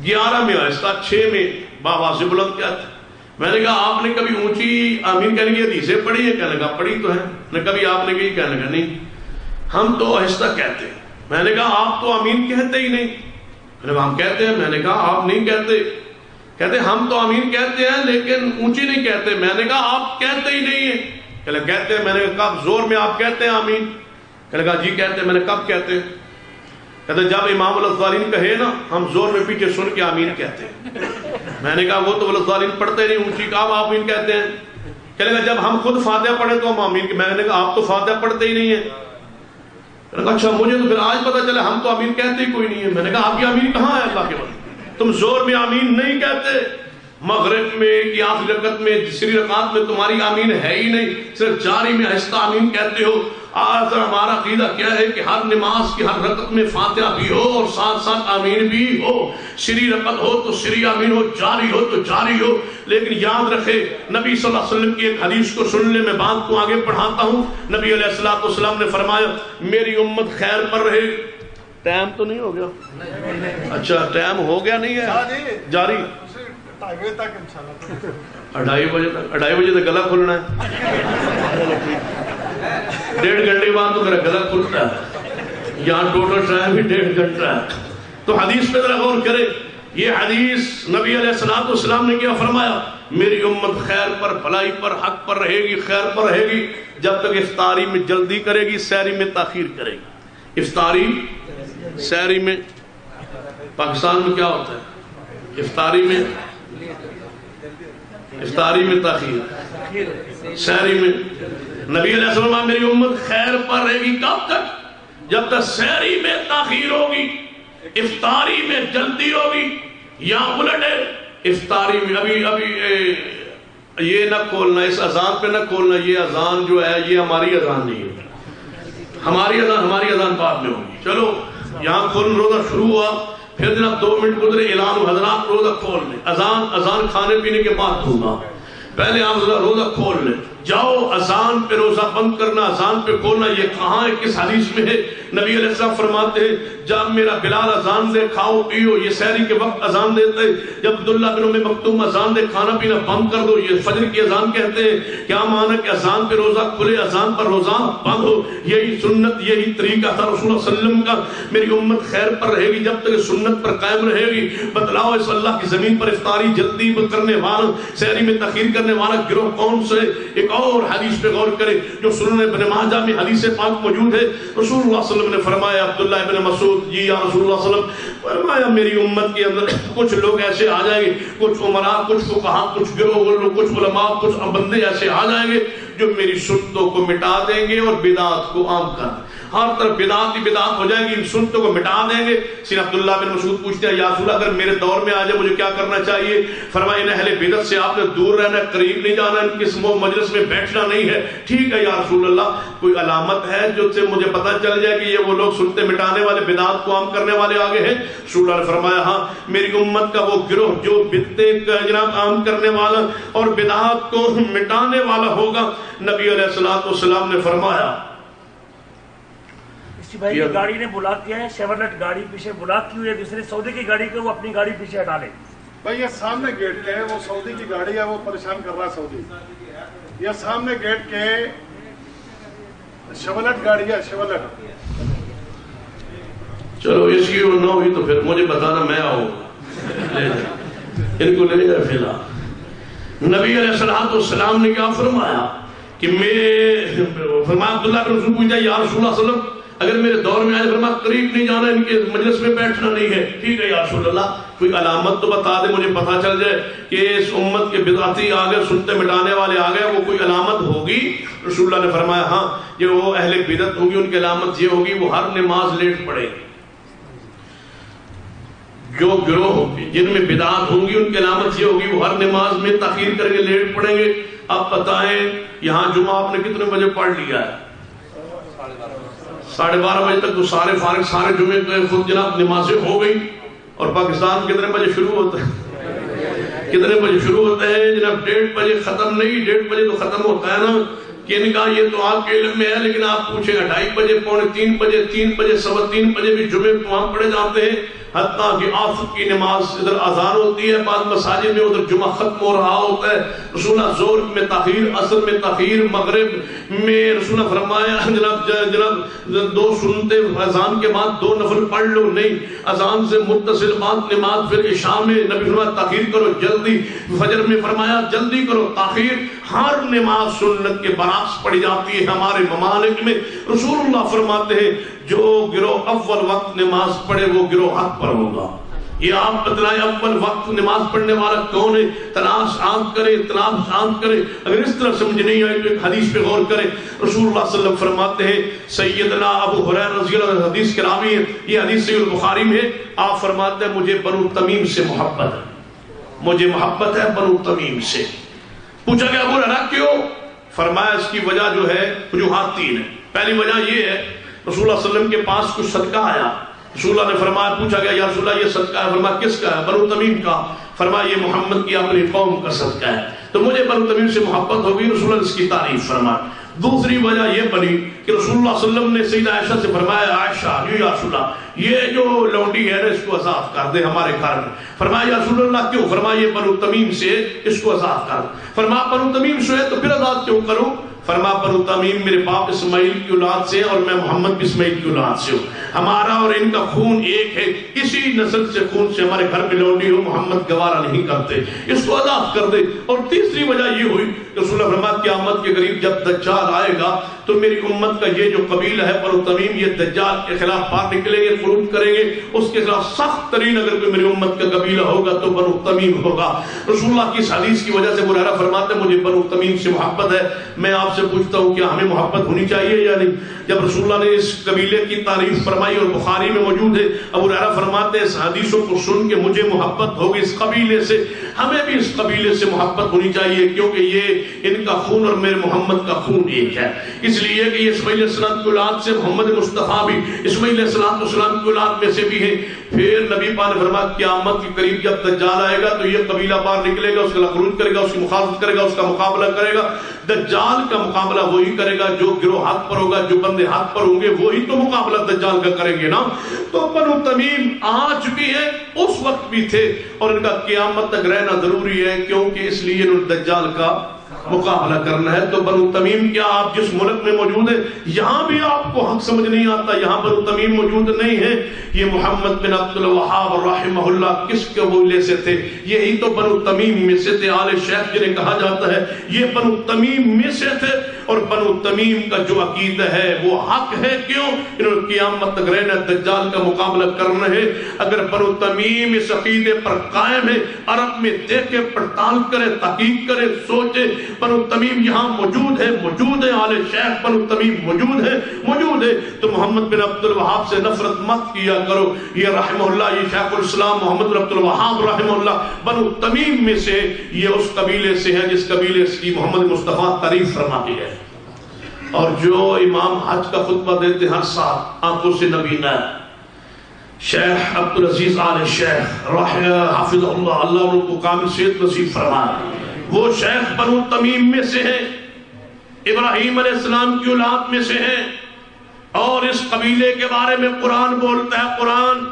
11 میں آہستہ, 6 میں بابا سے بلند کہتے ہیں. میں نے کہا آپ نے کبھی اونچی آمین کہنے کی حدیثیں پڑھی ہیں؟ کہنے کہا پڑھی تو ہے. نے کبھی آپ نے کہی؟ کہنے کہا نہیں, ہم تو آہستہ کہتے ہیں. میں نے کہا آپ تو آمین کہتے ہی نہیں. میں نے کہا ہم کہتے ہیں. میں نے کہا آپ نہیں کہتے. کہتے ہم تو آمین کہتے ہیں لیکن اونچی نہیں کہتے. میں نے کہا آپ کہتے ہی نہیں ہیں. کہتے ہیں. میں نے کہا کب زور میں آپ کہتے ہیں آمین؟ کہنے کہا جی کہتے ہیں. میں نے کب کہتے ہیں؟ کہتے جب امام الظالین کہے نا ہم زور میں پیچھے سن کے آمین کہتے ہیں. میں نے کہا وہ تو الظالین پڑھتے نہیں, اونچی کہا آپ آمین کہتے ہیں. کہنے کہا جب ہم خود فاتحہ پڑھیں تو ہم آمین. میں نے کہا آپ تو فاتحہ پڑھتے ہی نہیں ہیں. میں نے کہا اچھا مجھے تو پھر آج پتا چلا ہم تو آمین کہتے ہی کوئی نہیں ہے. میں نے کہا آپ کی آمین کہاں ہے اللہ کے بندے؟ تم زور میں آمین نہیں کہتے. مغرب میں کی آخری رکعت میں تیسری رکعت میں تمہاری آمین ہے ہی نہیں, صرف جاری میں آہستہ آمین کہتے ہو. آج ہمارا عقیدہ کیا ہے کہ ہر نماز کی ہر رکعت میں فاتحہ بھی ہو اور ساتھ ساتھ آمین بھی ہو. سری رکعت ہو تو سری آمین ہو, جاری ہو تو جاری ہو. لیکن یاد رکھے نبی صلی اللہ علیہ وسلم کی ایک حدیث کو سن لے, میں بات کو آگے پڑھاتا ہوں. نبی علیہ الصلوۃ والسلام نے فرمایا میری امت خیر پر رہے. ٹائم تو نہیں ہو گیا؟ اچھا ٹائم ہو گیا نہیں ہے جاری 2:30 بجے تک گلا کھلنا ہے. 1.5 گھنٹے بعد تو میرا گلا کھلتا ہے. یہاں ٹوٹل ٹائم ہی 1.5 گھنٹہ ہے. تو حدیث پہ ذرا غور کرے. یہ حدیث نبی علیہ الصلوۃ والسلام نے کیا فرمایا؟ میری امت خیر پر, بھلائی پر, حق پر رہے گی, خیر پر رہے گی جب تک افطاری میں جلدی کرے گی, سحری میں تاخیر کرے گی. افطاری سحری میں پاکستان میں کیا ہوتا ہے؟ افطاری میں تاخیر, سحری میں. نبی علیہ السلام میری امت خیر پر رہے گی کب تک؟ جب تک سحری میں تاخیر ہوگی, افطاری میں جلدی ہوگی. یا الٹ ہے افطاری میں ابھی یہ نہ کھولنا, اس اذان پہ نہ کھولنا. یہ اذان جو ہے یہ ہماری اذان نہیں ہے. ہماری اذان بعد میں ہوگی. چلو یہاں کھولن روزہ شروع ہوا, پھر جناب 2 منٹ گزرے, اعلان حضرات روزہ کھول لیں. اذان کھانے پینے کے بعد دوں گا, پہلے آپ روزہ کھول لیں. جاؤ اذان پہ روزہ بند کرنا, اذان پہ کھولنا یہ کہاں ہے, کس حدیث میں ہے؟ نبی علیہ السلام فرماتے ہیں جب میرا بلال اذان دے کھاؤ پیو, یہ سحری کے وقت اذان دیتے. جب عبداللہ بن ام مکتوم اذان دے کھانا پینا بند کر دو, یہ فجر کی اذان کہتے ہیں. کیا معنی کہ اذان پہ روزہ کھلے, اذان پر روزہ بند ہو. یہی سنت, یہی طریقہ تھا رسول اللہ صلی اللہ علیہ وسلم کا. میری امت خیر پر رہے گی جب تک سنت پر قائم رہے گی. بتلاؤ اس اللہ کی زمین پر افطاری جلدی کرنے والا, سحری میں تاخیر کرنے والا گروہ کون سے؟ ایک اور حدیث پہ غور کرے جو سنن ابن ماجہ میں حدیث پاک موجود ہے. رسول اللہ صلی اللہ علیہ وسلم نے فرمایا, عبداللہ ابن مسعود جی یا رسول اللہ صلی اللہ علیہ وسلم, فرمایا میری امت کے اندر کچھ لوگ ایسے آ جائیں گے, کچھ عمراء, کچھ فقہاء, کچھ گروہ, کچھ علماء, کچھ بندے ایسے آ جائیں گے جو میری سنتوں کو مٹا دیں گے اور بدعات کو عام کر دیں. ہر طرف بدعات ہی بدعات ہو جائیں گی, ان سنتوں کو مٹا دیں گے. سین عبداللہ بن مسعود پوچھتے ہیں یا رسول اللہ اگر میرے دور میں آ جائے مجھے کیا کرنا چاہیے؟ فرمایا ان اہل بدعت سے آپ نے دور رہنا, قریب نہیں جانا, ان کس مجلس میں بیٹھنا نہیں ہے. ٹھیک ہے یا رسول اللہ, کوئی علامت ہے جو سے مجھے پتہ چل جائے کہ یہ وہ لوگ سنتے مٹانے والے, بدعات کو عام کرنے والے آگے ہیں؟ رسول اللہ نے فرمایا ہاں, میری امت کا وہ گروہ جو بدعت جناب عام کرنے والا اور بدعات کو مٹانے والا ہوگا. نبی علیہ الصلوۃ والسلام نے فرمایا بھائی کی گاڑی نے بلاک کیا ہے, شیورلیٹ گاڑی پیچھے بلاک کی ہوئی ہے, دوسرے سعودی کی گاڑی کو وہ اپنی گاڑی پیچھے ہٹا لے. بھائی یہ سامنے گیٹ کے وہ سعودی کی گاڑی ہے, وہ پریشان کر رہا ہے سعودی. یہ سامنے گیٹ کے شیورلیٹ گاڑی ہے, شیورلیٹ. چلو اس کی وہ نہ ہوئی تو پھر مجھے بتانا, میں آؤں ان کو لے جائے. فی الحال نبی علیہ الصلوۃ والسلام نے کیا فرمایا کہ میں فرمایا, عبداللہ بن مسعود پوچھا یا رسول اللہ صلی اللہ علیہ وسلم اگر میرے دور میں آئے فرمایا قریب نہیں جانا، ان کے مجلس میں بیٹھنا نہیں ہے. ٹھیک ہے یا رسول اللہ کوئی علامت تو بتا دے مجھے پتا چل جائے کہ اس امت کے بدعتی آ گئے، سنتے مٹانے والے آ گئے، وہ کوئی علامت ہوگی؟ رسول اللہ نے فرمایا ہاں، یہ وہ اہل بدعت ہوگی ان کی علامت یہ ہوگی وہ ہر نماز لیٹ پڑھیں گے. جو گروہ ہوگی جن میں بدعات ہوں گی ان کی علامت یہ ہوگی وہ ہر نماز میں تاخیر کر کے لیٹ پڑھیں گے. آپ بتائیں یہاں جمعہ آپ نے کتنے بجے پڑھ لیا ہے؟ 12:30 بجے تک تو سارے فارغ، سارے جمعے خود جناب نمازیں ہو گئی. اور پاکستان کتنے بجے شروع ہوتا ہے؟ کتنے بجے شروع ہوتے ہیں جناب؟ 1:30 بجے ختم نہیں، 1:30 بجے تو ختم ہوتا ہے نا. کہ ان کا یہ تو آپ کے علم میں ہے، لیکن آپ پوچھیں گا 2:30 بجے، 2:45 بجے، 3 بجے، 3:15 بجے بھی جمعے وہاں پڑھے جاتے ہیں. حتیٰ کہ آفت کی نماز ادھر اذان ہوتی ہے، بعض مساجد میں ادھر جمعہ ختم ہو رہا ہوتا ہے. رسول اللہ ظہر میں تاخیر، عصر میں تاخیر، مغرب میں رسول اللہ فرمایا جناب 2 سنتے اذان کے بعد 2 نفل پڑھ لو. نہیں، اذان سے متصل بعد نماز، پھر عشاء میں نبی فرمایا تاخیر کرو جلدی، فجر میں فرمایا جلدی کرو تاخیر. ہر نماز سنت کے برعکس پڑھی جاتی ہے ہمارے ممالک میں. رسول اللہ فرماتے ہیں جو گروہ اول وقت نماز پڑھے وہ گروہ حق پر ہوگا. یہ آپ بتلائیں اول وقت نماز پڑھنے والا کون ہے؟ تلاش شانت کرے، تلاش شانت کرے. اگر اس طرح سمجھ نہیں آئے تو ایک حدیث پہ غور کرے. رسول اللہ صلی اللہ علیہ وسلم فرماتے ہیں، سیدنا ابو ہریرہ رضی اللہ عنہ حدیث کے راوی ہیں، یہ حدیث صحیح البخاری میں ہے. آپ فرماتے ہیں مجھے بنو تمیم سے محبت ہے، مجھے محبت ہے بنو تمیم سے. پوچھا گیا ابو ہریرہ کیوں؟ فرمایا اس کی وجہ جو ہے وجوہات 3 ہیں. پہلی وجہ یہ ہے رسول اللہ صلی اللہ علیہ وسلم کے پاس کچھ صدقہ آیا. رسول اللہ نے فرمایا، پوچھا گیا یا رسول اللہ یہ صدقہ ہے؟ فرمایا کس کا ہے؟ بنو تمیم کا. فرمایا یہ محمد کی اپنی قوم کا صدقہ ہے. تو مجھے بنو تمیم سے محبت ہوگی. رسول اللہ نے اس کی تعریف فرمایا. دوسری وجہ یہ بنی کہ رسول اللہ صلی اللہ علیہ وسلم نے سیدہ عائشہ سے فرمایا، عائشہ یا رسول اللہ یہ جو لونڈی ہے اس کو آزاد کر دے ہمارے گھر میں. فرمایا یا رسول اللہ کیوں؟ فرمایا یہ بنو تمیم سے، اس کو آزاد کر. فرمایا بنو تمیم سے ہے تو پھر آزاد کیوں کروں؟ فرمایا بنو تمیم میرے باپ اسماعیل کی اولاد سے اور میں محمد بھی اسماعیل کی اولاد سے ہوں. ہمارا اور ان کا خون ایک ہے. اسی نسل سے خون سے ہمارے گھر میں لونڈی ہو محمد گوارا نہیں کرتے، اس کو آزاد کر دے. اور تیسری وجہ یہ ہوئی رسول اللہ فرمایا قیامت کے قریب جب دجال آئے گا تو میری امت کا یہ جو قبیلہ ہے بنو تمیم یہ دجال کے خلاف باہر نکلیں گے، خروج کریں گے. اس کے خلاف سخت ترین اگر کوئی میری امت کا قبیلہ ہوگا تو بنو تمیم ہوگا. رسول اللہ کی اس حدیث کی وجہ سے ابو ہریرہ فرماتے ہیں مجھے بنو تمیم سے محبت ہے. میں آپ سے پوچھتا ہوں کیا ہمیں محبت ہونی چاہیے یا نہیں؟ جب رسول اللہ نے اس قبیلے کی تعریف فرمائی اور بخاری میں موجود ہے، ابو ہریرہ فرماتے ہیں اس حدیثوں کو سن کے مجھے محبت ہوگی اس قبیلے سے. ہمیں بھی اس قبیلے سے محبت ہونی چاہیے کیونکہ یہ ان کا خون اور میرے محمد کا خون ایک ہے. اس لیے کہ یہ اسماعیل علیہ السلام کی اولاد سے محمد مصطفیٰ بھی اسماعیل علیہ السلام کی اولاد میں سے بھی ہے. پھر نبی پاک نے فرمایا قیامت کے قریب جب دجال آئے گا تو یہ قبیلہ باہر نکلے گا، اس کا خروج کرے گا، اس کی مخالفت کرے گا، اس کا مقابلہ کرے گا. دجال کا مقابلہ وہی کرے گا جو گروہ حق پر ہوگا، جو بندے حق پر ہوں گے وہی تو مقابلہ دجال کا کریں گے نا. تو بنو تمیم آ چکی ہے، اس وقت بھی تھے اور ان کا قیامت تک رہنا ضروری ہے کیونکہ اس لیے انہوں نے دجال کا مقابلہ کرنا ہے. تو بنو تمیم کیا آپ جس ملک میں موجود ہیں یہاں بھی آپ کو حق سمجھ نہیں آتا، یہاں بنو تمیم موجود نہیں ہے. یہ محمد بن عبد الوہاب رحمہ اللہ کس قبیلے سے تھے؟ یہی تو بنو تمیم میں سے تھے. آل شیخ جنہیں کہا جاتا ہے یہ بنو تمیم میں سے تھے. اور بنو تمیم کا جو عقیدہ ہے وہ حق ہے. کیوں؟ انہوں نے قیامت تک رہنا، دجال کا مقابلہ کرنا ہے. اگر بنو تمیم اس عقیدے پر قائم ہے، عرب میں دیکھے، پڑتال کرے، تحقیق کرے، سوچے بنو تمیم یہاں موجود ہے، موجود ہے. آل شیخ بنو تمیم موجود ہے، موجود ہے. تو محمد بن عبد الوہاب سے نفرت مت کیا کرو. یہ رحمہ اللہ، یہ شیخ الاسلام محمد بن عبد الوہاب رحمہ اللہ بنو تمیم میں سے، یہ اس قبیلے سے ہے جس قبیلے کی محمد مصطفیٰ تعریف فرماتی ہے. اور جو امام حج کا خطبہ دیتے ہر سال آنکھوں سے نبینا شیخ عبدالعزیز آل شیخ حافظ اللہ، اللہ ان کو کامل صحت نصیب فرمائے. وہ شیخ بنو تمیم میں سے ہیں، ابراہیم علیہ السلام کی اولاد میں سے ہیں. اور اس قبیلے کے بارے میں قرآن بولتا ہے. قرآن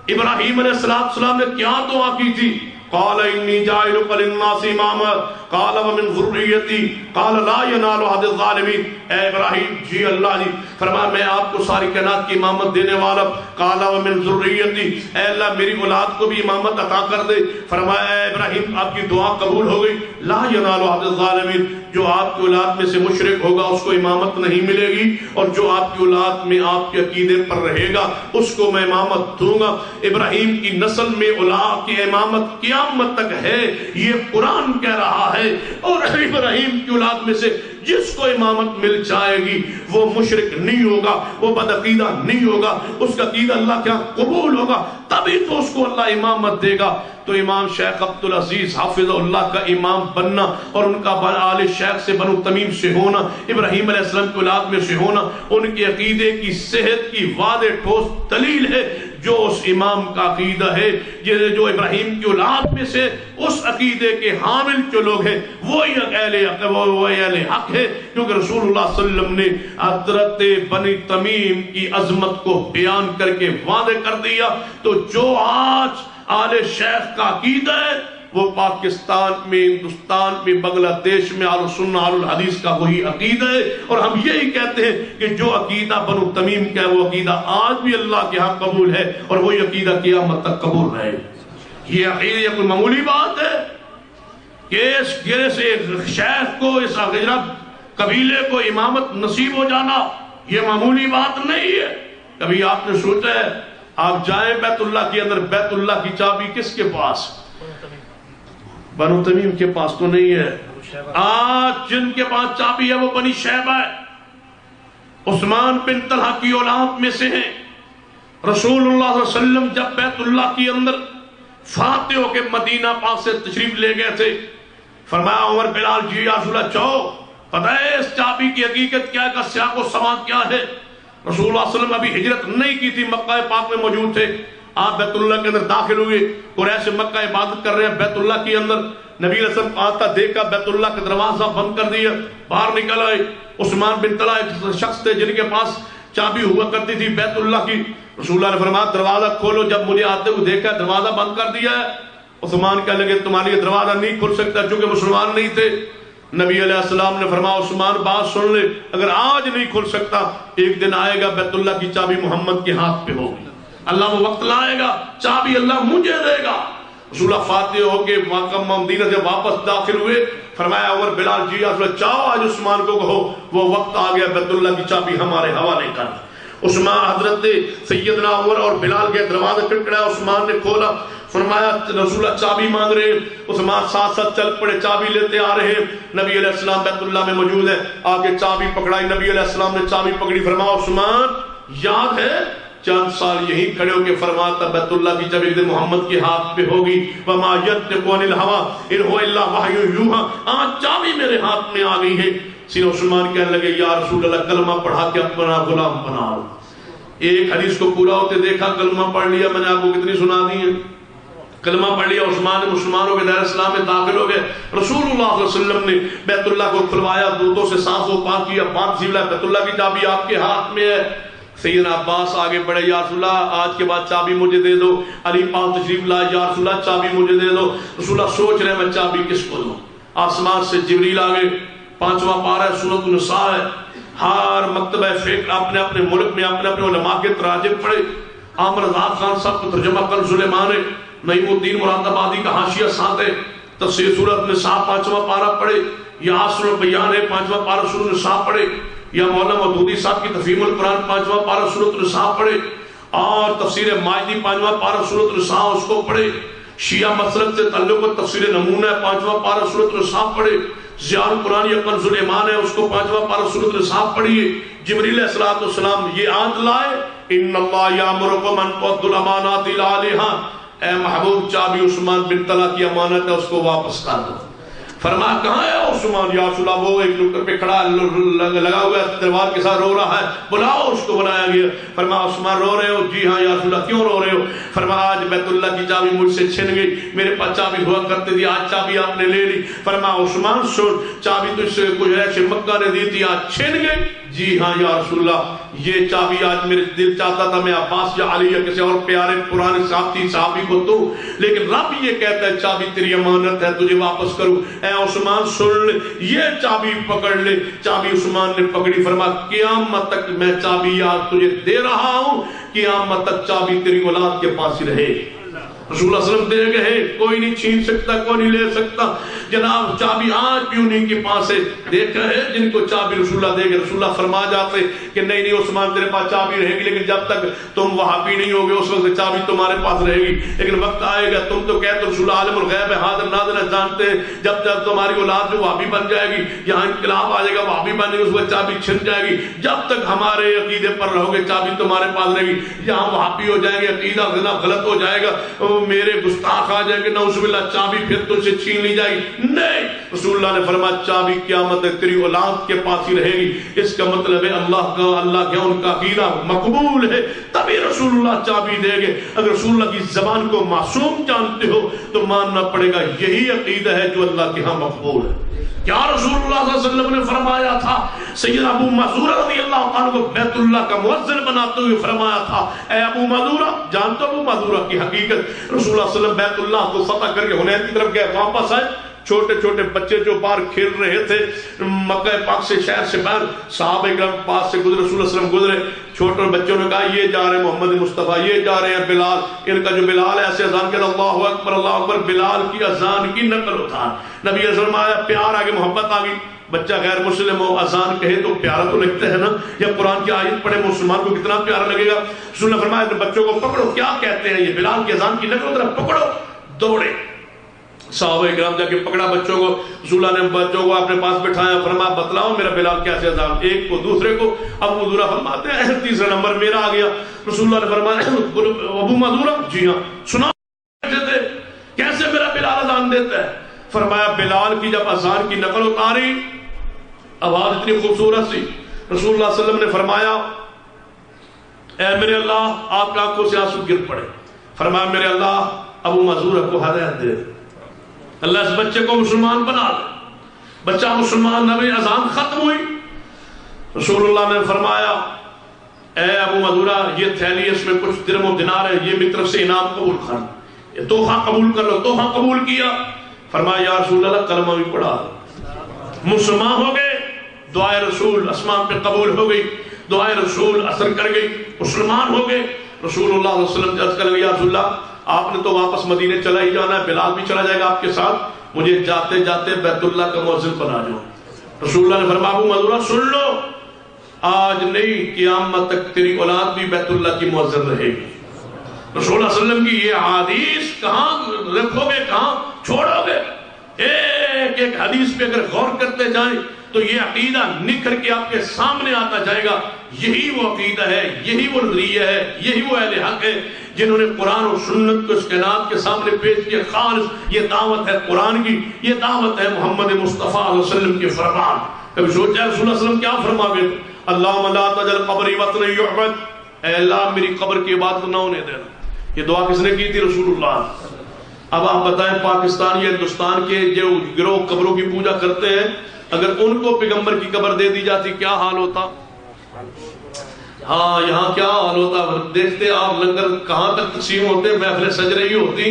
ابراہیم علیہ السلام نے کیا دعا کی تھی؟ قال انی جاعلک للناس اماما قال ومن ذریتی قال لا ینال عہد الظالمین. اے ابراہیم جی اللہ جی فرمایا میں آپ کو ساری کائنات کی امامت دینے والا. قال ومن ذریتی اے اللہ میری اولاد کو بھی امامت عطا کر دے. فرمایا اے ابراہیم آپ کی دعا قبول ہو گئی. لا ینال عہد الظالمین جو آپ کی اولاد میں سے مشرک ہوگا اس کو امامت نہیں ملے گی، اور جو آپ کی اولاد میں آپ کے عقیدے پر رہے گا اس کو میں امامت دوں گا۔ ابراہیم کی نسل میں اولاد کی امامت قیامت تک ہے، یہ قرآن کہہ رہا ہے۔ اور ابراہیم کی اولاد میں سے جس کو امامت مل جائے گی وہ مشرک نہیں ہوگا، وہ بدعقیدہ نہیں ہوگا، اس کا عقیدہ اللہ کیا قبول ہوگا، تبھی تو اس کو اللہ امامت دے گا۔ تو امام شیخ عبدالعزیز حافظ اللہ کا امام بننا اور ان کا آل شیخ سے بنو تمیم سے ہونا، ابراہیم علیہ السلام کی اولاد میں سے ہونا، ان کے عقیدے کی صحت کی واضح ٹھوس دلیل ہے۔ جو اس امام کا عقیدہ ہے، جو ابراہیم کی اولاد میں سے اس عقیدے کے حامل جو لوگ ہیں وہی اہل حق ہے، کیونکہ رسول اللہ صلی اللہ علیہ وسلم نے حضرت بنی تمیم کی عظمت کو بیان کر کے واضح کر دیا۔ تو جو آج آل شیخ کا عقیدہ ہے وہ پاکستان میں، ہندوستان میں، بنگلہ دیش میں اہل سنت اہل الحدیث کا وہی عقیدہ ہے۔ اور ہم یہی کہتے ہیں کہ جو عقیدہ بنو تمیم کا ہے وہ عقیدہ آج بھی اللہ کے ہاں قبول ہے، اور وہی عقیدہ قیامت تک قبول رہے۔ یہ عقیدہ یہ کوئی معمولی بات ہے کہ اس گرے سے شیخ کو، اس غجرب قبیلے کو امامت نصیب ہو جانا یہ معمولی بات نہیں ہے۔ کبھی آپ نے سوچا ہے آپ جائیں بیت اللہ کے اندر، بیت اللہ کی چابی کس کے پاس؟ بنو تمیم کے پاس تو نہیں ہے۔ آج جن کے پاس چابی ہے وہ بنی شیبہ ہے، عثمان بن طلحہ کی اولاد میں سے ہیں۔ رسول اللہ صلی اللہ علیہ وسلم جب بیت اللہ کے اندر فاتح ہو کے مدینہ پاک سے تشریف لے گئے تھے، فرمایا عمر بلال جی یا رسول اللہ چاہو پتہ ہے اس چابی کی حقیقت کیا ہے، کا سیاق و سماع کیا ہے؟ رسول اللہ صلی اللہ علیہ وسلم ابھی ہجرت نہیں کی تھی، مکہ پاک میں موجود تھے۔ آپ بیت اللہ کے اندر داخل ہوئے، قریش مکہ عبادت کر رہے ہیں بیت اللہ کے اندر۔ نبی علیہ السلام آتا دیکھا، بیت اللہ کا دروازہ بند کر دیا، باہر نکل آئے۔ عثمان بن طلحہ ایک شخص تھے جن کے پاس چابی ہوا کرتی تھی بیت اللہ کی۔ رسول اللہ نے فرمایا دروازہ کھولو، جب مجھے آتے ہوئے دیکھا دروازہ بند کر دیا ہے۔ عثمان کہنے لگے تمہارے لیے دروازہ نہیں کھل سکتا، چونکہ مسلمان نہیں تھے۔ نبی علیہ السلام نے فرمایا عثمان بات سن لے، اگر آج نہیں کھل سکتا ایک دن آئے گا بیت اللہ کی چابی محمد کے ہاتھ پہ ہوگی، اللہ وہ وقت لائے گا چابی اللہ مجھے دے گا۔ رسول اللہ فاتح ہو کے مدینہ سے واپس داخل ہوئے، فرمایا عمر بلال جی چاہو آج عثمان کو کہو وہ وقت آ گیا بیت اللہ کی چابی ہمارے حوالے کر۔ عثمان حضرت سیدنا عمر اور بلال کے دروازہ کھٹکھٹایا، عثمان نے کھولا، فرمایا رسول اللہ چابی مانگ رہے ہیں۔ عثمان ساتھ ساتھ چل پڑے، چابی لیتے آ رہے ہیں۔ نبی علیہ السلام بیت اللہ میں موجود ہے، آگے چابی پکڑائی، نبی علیہ السلام نے چابی پکڑی، فرمایا عثمان یاد ہے چند سال یہی کھڑے ہو کے فرمایا تھا بیت اللہ کی چابی محمد کے ہاتھ پہ ہوگی، وما ينطق عن الهوى ان هو الا وحی یوحی، آج چابی میرے ہاتھ میں آ گئی ہے۔ سیدنا عثمان کہنے لگے یا رسول اللہ کلمہ پڑھا کے اپنا غلام بنا لو۔ ایک حدیث کو پورا ہوتے دیکھا، کلمہ پڑھ لیا، میں نے آپ کو کتنی سنا دی ہے، کلمہ پڑھ لیا، عثمان نے مسلمانوں کے دائرہ اسلام میں داخل ہو گئے۔ رسول اللہ صلی اللہ علیہ وسلم نے بیت اللہ کو کھلوایا، دودھوں سے صاف و پاک کیا، بات سیلا، بیت اللہ کی چابی آپ کے ہاتھ میں ہے۔ سیدنا عباس آگے بڑھے، یا رسول اللہ آج کے بعد چابی مجھے دے دو۔ علی پاک تشریف لائے، یا رسول اللہ چابی مجھے دے دو۔ رسول اللہ سوچ رہے میں چابی کس کو دوں؟ آسمان سے جبریل آگے، 5واں پارہ سورۃ النساء ہے، ہر مکتبہ فقہ اپنے اپنے ملک میں اپنے اپنے علماء کے تراجم پڑھے۔ عامر رضا خان صاحب کو ترجمہ کر سلیمان ہے، نعیم الدین مراد آبادی کا حاشیہ ساتھ ہے، تفسیر سورۃ النساء 5واں پارہ پڑھے، یا عصر البیان ہے 5واں پارہ سورۃ النساء پڑھے، یا مولانا مودودی صاحب کی تفہیم القرآن 5واں پارہ سورۃ النساء پڑھے، اور تفسیر مائدی 5واں پارہ سورۃ النساء اس کو پڑھے۔ شیعہ مسلک سے تعلق تفسیر نمونہ 5واں پارہ سورۃ النساء پڑھے۔ ضیاء القرآن یا کنز الایمان ہے، اس کو 5واں پارہ سورۃ النساء پڑھیے۔ جبریل علیہ السلام یہ آیت لائے، ان اللہ یامرکم ان تؤدوا الامانات الی اہلہا، اے محبوب چابی عثمان بن طلحہ کی امانت ہے، اس کو واپس کر دو۔ فرمایا کہاں ہے عثمان؟ یا رسول اللہ وہ ایک نکر پہ کھڑا لگا ہوا ہے، تلوار کے ساتھ رو رہا ہے، بلاؤ اس کو۔ بلایا گیا، فرمایا عثمان رو رہے ہو؟ جی ہاں یا رسول اللہ کیوں رو رہے ہو؟ فرمایا آج بیت اللہ کی چابی مجھ سے چھن گئی، میرے پاس چابی ہوا کرتی تھی، آج چابی آپ نے لے لی۔ فرمایا عثمان سن، چابی تجھ سے قریش مکہ نے دی تھی، آج چھن گئی۔ جی ہاں یا رسول اللہ یہ چابی آج میرے دل چاہتا تھا میں عباس یا علی یا کسی اور پیارے پرانے صحابی کو دوں، لیکن رب یہ کہتا ہے چابی تیری امانت ہے، تجھے واپس کروں۔ اے عثمان سن لے، یہ چابی پکڑ لے۔ چابی عثمان نے پکڑی، فرمایا قیامت تک میں چابی یاد تجھے دے رہا ہوں، قیامت تک چابی تیری اولاد کے پاس ہی رہے۔ رسول اللہ صلی اللہ علیہ وسلم دے گئے، کوئی نہیں چھین سکتا، کوئی نہیں لے سکتا. جناب چابی آج بھی انہیں کے پاس ہے. دیکھا ہے جن کو چابی رسول اللہ دے گئے، رسول اللہ فرما جاتے کہ نہیں نہیں عثمان تیرے پاس چابی رہے گی، لیکن جب تک تم وہابی نہیں ہوگے اس وقت چابی تمہارے پاس رہے گی. لیکن وقت آئے گا، تم تو کہتے رسول اللہ عالم الغیب ہے، حاضر ناظر ہے، جانتے ہیں، جب جب تمہاری اولاد جو وہابی بن جائے گی، یہاں انقلاب آ جائے گا، وہابی بن جائے گی، اس وقت چابی چھن جائے گی. جب تک ہمارے عقیدے پر رہو گے چابی تمہارے پاس رہے گی. یہاں وہابی ہو جائیں گے، عقیدہ غلط ہو جائے گا، میرے گستاخ آ جائیں گے، نعوذ باللہ، چابی پھر تم سے چھین لی جائے گی. نہیں، رسول اللہ نے فرمایا چابی قیامت تک تیری اولاد کے پاس ہی رہے گی. اس کا مطلب ہے اللہ کا ان کا عقیدہ مقبول ہے، تبھی رسول اللہ چابی دے گے. اگر رسول اللہ کی زبان کو معصوم جانتے ہو تو ماننا پڑے گا یہی عقیدہ ہے جو اللہ کے ہاں مقبول ہے. کیا رسول اللہ صلی اللہ علیہ وسلم نے فرمایا تھا؟ سیدنا ابو معذورہ رضی اللہ عنہ کو بیت اللہ کا مؤذن بناتے ہوئے فرمایا تھا، اے ابو معذورہ، جانتے ہو ابو معذورہ کی حقیقت؟ رسول اللہ صلی اللہ علیہ وسلم بیت اللہ کو فتح کر کے حنین کی طرف گئے، واپس آئے، چھوٹے چھوٹے بچے جو باہر کھیل رہے تھے مکہ پاک سے، شہر سے باہر، صحابہ کرام پاس سے گزرے، رسول اللہ صلی اللہ علیہ وسلم گزرے، چھوٹے بچوں نے کہا یہ جا رہے ہیں محمد مصطفیٰ، یہ جا رہے ہیں بلال. ان کا جو بلال ہے ایسے اذان کہتا اللہ اکبر اللہ اکبر، بلال کی اذان کی نقل اتار. نبی صلی اللہ علیہ وسلم آیا، پیار آگے، محبت آگئی. بچہ غیر مسلم ہو اذان کہے تو پیارا تو لگتا ہے نا، جب قرآن کی آیت پڑھے مسلمان کو کتنا پیارا لگے گا. رسول نے فرمایا بچوں کو پکڑو، کیا کہتے ہیں؟ یہ بلال کی اذان کی نقل اتار، پکڑو. دوڑے صحابہ کرام جا کے پکڑا بچوں کو. رسول اللہ نے بچوں کو اپنے پاس بٹھایا، فرمایا بتلاؤ میرا بلال کیسے اذان، ایک کو دوسرے کو. ابو معذورہ فرماتے ہیں تیسرا نمبر میرا آ گیا. رسول اللہ نے فرمایا ابو معذورہ جی ہاں سنا کیسے میرا بلال اذان دیتا ہے؟ فرمایا بلال کی جب اذان کی نقل اتاری آواز اتنی خوبصورت سی، رسول اللہ صلی اللہ علیہ وسلم نے فرمایا اے میرے اللہ، آپ کی آنکھوں سے آنسو گر پڑے. فرمایا میرے اللہ ابو معذورہ کو ہدایت دے، اللہ اس بچے کو مسلمان بنا دے. بچہ مسلمان نبی، اذان ختم ہوئی. رسول اللہ نے فرمایا اے ابو معذورہ یہ تھیلی، اس میں کچھ درم و دینار ہے، یہ میری طرف سے انعام قبول کر، یہ تحفہ قبول کر لو. تحفہ قبول کیا. فرمایا یا رسول اللہ کلمہ بھی پڑھا، مسلمان ہو گئے. دعائے رسول اسمان پہ قبول ہو گئی، دعائے رسول اثر کر گئی، مسلمان ہو گئے. رسول اللہ صلی اللہ علیہ وسلم عرض کرنے یا رسول اللہ آپ نے تو واپس مدینے چلا ہی جانا ہے، بلال بھی چلا جائے گا آپ کے ساتھ، مجھے جاتے جاتے بیت اللہ کا مؤذن بنا جاؤ. رسول اللہ نے فرمایا ابو معذورہ سن لو، آج نہیں قیامت تک تیری اولاد بھی بیت اللہ کی مؤذن رہے گی. رسول اللہ صلی اللہ علیہ وسلم کی یہ حدیث کہاں رکھو گے، کہاں چھوڑو گے؟ ایک ایک حدیث پہ اگر غور کرتے جائیں تو یہ عقیدہ نکھر کے آپ کے سامنے آتا جائے گا. یہی وہ عقیدہ ہے، یہی وہ نظریہ ہے، یہی وہ اہل حق ہے جنہوں نے قرآن اور سنت کو اس کائنات کے سامنے پیش کیا. خالص یہ دعوت ہے قرآن کی، یہ دعوت ہے محمد مصطفیٰ علیہ وسلم کے فرمان. کبھی سوچا رسول اللہ صلی اللہ علیہ وسلم کیا فرما گئے؟ اللہم لا تجعل قبری وطن یعبد، اے اللہ میری قبر کی عبادت نہ ہونے دینا. یہ دعا کس نے کی تھی؟ رسول اللہ. اب آپ بتائیں پاکستان یا ہندوستان کے جو گروہ قبروں کی پوجا کرتے ہیں، اگر ان کو پیغمبر کی قبر دے دی جاتی کیا حال ہوتا؟ ہاں یہاں کیا حال ہوتا؟ دیکھتے آپ لنگر کہاں تک تقسیم ہوتے، محفلیں سج رہی ہوتی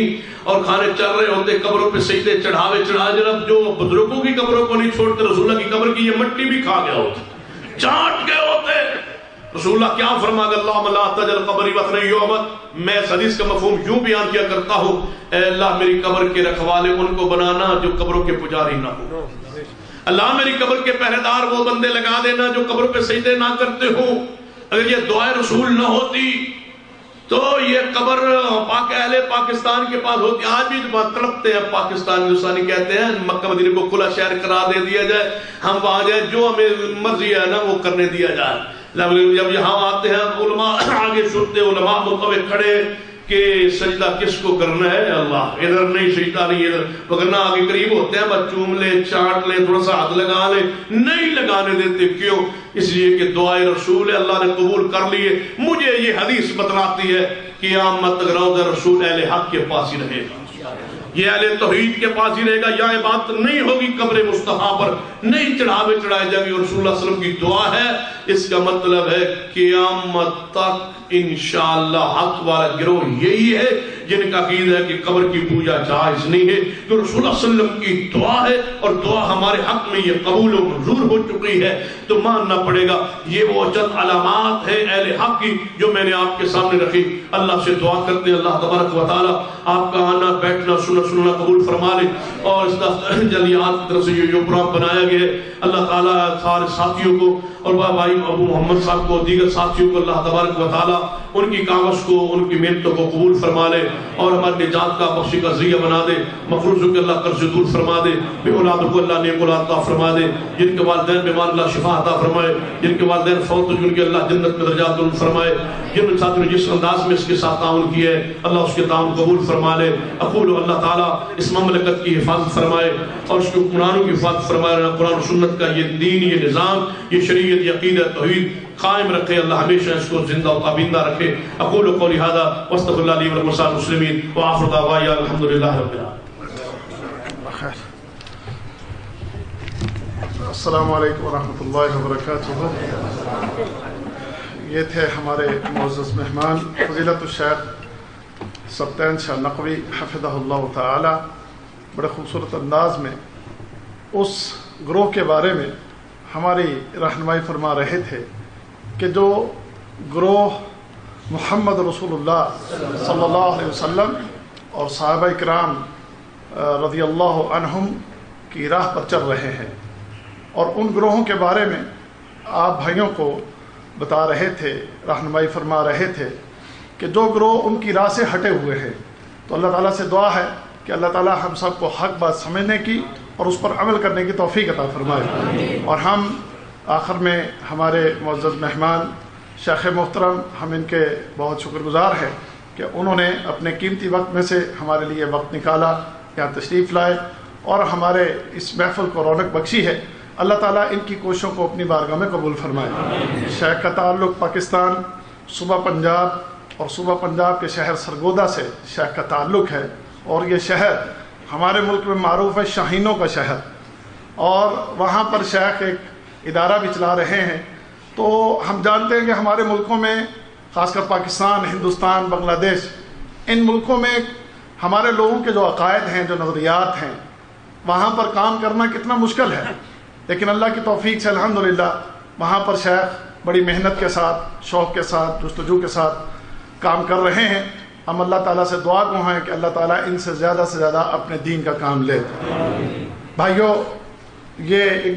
اور کھانے چل رہے ہوتے، قبروں پہ سجدے چڑھاوے چڑھائے. جناب جو بزرگوں کی قبروں کو نہیں چھوڑتے، رسول اللہ کی قبر کی یہ مٹی بھی کھا گیا ہوتا، چاٹ گئے ہوتے. رسول اللہ کیا فرما گا؟ اللہم لا تجعل قبری وطن یعبد. میں اس حدیث کا مفہوم یوں بیان کیا کرتا ہوں، اے اللہ میری قبر کے رکھوالے ان کو بنانا جو قبروں کے پجاری نہ ہو. اللہ میری قبر کے پہرے دار وہ بندے لگا دینا جو قبروں پہ سجدے نہ کرتے ہوں. اگر یہ دعائے رسول نہ ہوتی تو یہ قبر اہل پاکستان کے پاس ہوتی. آج بھی تڑپتے ہیں پاکستان ہندوستانی، کہتے ہیں مکہ مدینے کو کھلا شہر قرار دے دیا جائے، ہم وہاں جائیں، جو ہمیں مرضی ہے نا وہ کرنے دیا جائے. جب یہاں آتے ہیں علماء آگے سنتے، علماء مطابق کھڑے کہ سجدہ کس کو کرنا ہے؟ اللہ. ادھر نہیں سجدہ نہیں ادھر، وگرنہ آگے قریب ہوتے ہیں بس چوم لے، چاٹ لے، تھوڑا سا ہاتھ لگا لے، نہیں لگانے دیتے. کیوں؟ اس لیے کہ دعائے رسول اللہ نے قبول کر لیے. مجھے یہ حدیث بتلاتی ہے قیامت تک روضہ رسول اہل حق کے پاس ہی رہے گا، یہ اہل توحید کے پاس ہی رہے گا. یا عبادت نہیں ہوگی قبر مصطفیٰ پر، نہیں چڑھاوے چڑھائے جائیں گے. رسول اللہ صلی اللہ علیہ وسلم کی دعا ہے، اس کا مطلب ہے قیامت تک انشاءاللہ حق والا گروہ یہی ہے جن کا عقیدہ ہے کہ قبر کی پوجا جائز نہیں ہے، تو رسول اللہ صلی اللہ علیہ وسلم کی دعا ہے اور دعا ہمارے حق میں یہ قبول و منظور ہو چکی ہے، تو ماننا پڑے گا۔ یہ وہ چند علامات ہے اہل حق کی جو میں نے آپ کے سامنے رکھی۔ اللہ سے دعا کرتے ہیں اللہ تبارک و تعالی آپ کا آنا بیٹھنا سننا قبول فرما لے، اور اس جلیات کی طرف سے جو پروگرام بنایا گیا ہے اللہ تعالیٰ سارے ساتھیوں کو اور بھائی ابو محمد صاحب کو دیگر ساتھیوں کو اللہ تبارک و تعالیٰ ان کی کاغذ کو ان کی محنتوں کو قبول فرما لے اور ہمارے نجات کا بخشی کا ذریعہ بنا دے، مقروضوں کے اللہ قرض دور فرما دے، بے اولادوں کو اللہ نیک اولاد عطا فرما دے، جن کے والدین بیمار اللہ شفا عطا فرمائے، جن کے والدین فوت ان کے اللہ جنت میں درجات بلند فرمائے، جن ساتھیوں نے جس انداز میں اس کے ساتھ تعاون کیا ہے اللہ اس کے تعاون قبول فرما لے۔ اقول اللہ تعالیٰ اس مملکت کی حفاظت فرمائے اور اس کے حکمرانوں کی حفاظت فرمائے، قرآن و سنت کا یہ دین، یہ نظام، یہ شریعت، یہ عقیدہ توحید قائم رکھے، اللہ ہمیشہ اس کو زندہ و تابندہ رکھے۔ اقول قولی ھذا واستغفر اللہ لی ولکم ولسائر المسلمین وآخر دعوانا الحمدللہ رب العالمین۔ السلام علیکم ورحمۃ اللہ وبرکاتہ۔ یہ تھے ہمارے معزز مہمان فضیلت الشیخ سبطین شاہ نقوی حفظہ اللہ تعالی، بڑے خوبصورت انداز میں اس گروہ کے بارے میں ہماری رہنمائی فرما رہے تھے کہ جو گروہ محمد رسول اللہ صلی اللہ علیہ وسلم اور صحابہ کرام رضی اللہ عنہم کی راہ پر چل رہے ہیں، اور ان گروہوں کے بارے میں آپ بھائیوں کو بتا رہے تھے، رہنمائی فرما رہے تھے کہ جو گروہ ان کی راہ سے ہٹے ہوئے ہیں، تو اللہ تعالیٰ سے دعا ہے کہ اللہ تعالیٰ ہم سب کو حق بات سمجھنے کی اور اس پر عمل کرنے کی توفیق عطا فرمائے۔ اور ہم آخر میں ہمارے معزز مہمان شیخ محترم، ہم ان کے بہت شکر گزار ہیں کہ انہوں نے اپنے قیمتی وقت میں سے ہمارے لیے وقت نکالا، یہاں تشریف لائے اور ہمارے اس محفل کو رونق بخشی ہے۔ اللہ تعالیٰ ان کی کوششوں کو اپنی بارگاہ میں قبول فرمائے۔ شیخ کا تعلق پاکستان صوبہ پنجاب اور صوبہ پنجاب کے شہر سرگودا سے شیخ کا تعلق ہے، اور یہ شہر ہمارے ملک میں معروف ہے شاہینوں کا شہر، اور وہاں پر شیخ ایک ادارہ بھی چلا رہے ہیں۔ تو ہم جانتے ہیں کہ ہمارے ملکوں میں، خاص کر پاکستان، ہندوستان، بنگلہ دیش، ان ملکوں میں ہمارے لوگوں کے جو عقائد ہیں، جو نظریات ہیں، وہاں پر کام کرنا کتنا مشکل ہے، لیکن اللہ کی توفیق سے الحمدللہ وہاں پر شیخ بڑی محنت کے ساتھ، شوق کے ساتھ، جستجو کے ساتھ کام کر رہے ہیں۔ ہم اللہ تعالیٰ سے دعا گو ہیں کہ اللہ تعالیٰ ان سے زیادہ اپنے دین کا کام لے۔ بھائیو، یہ ایک دو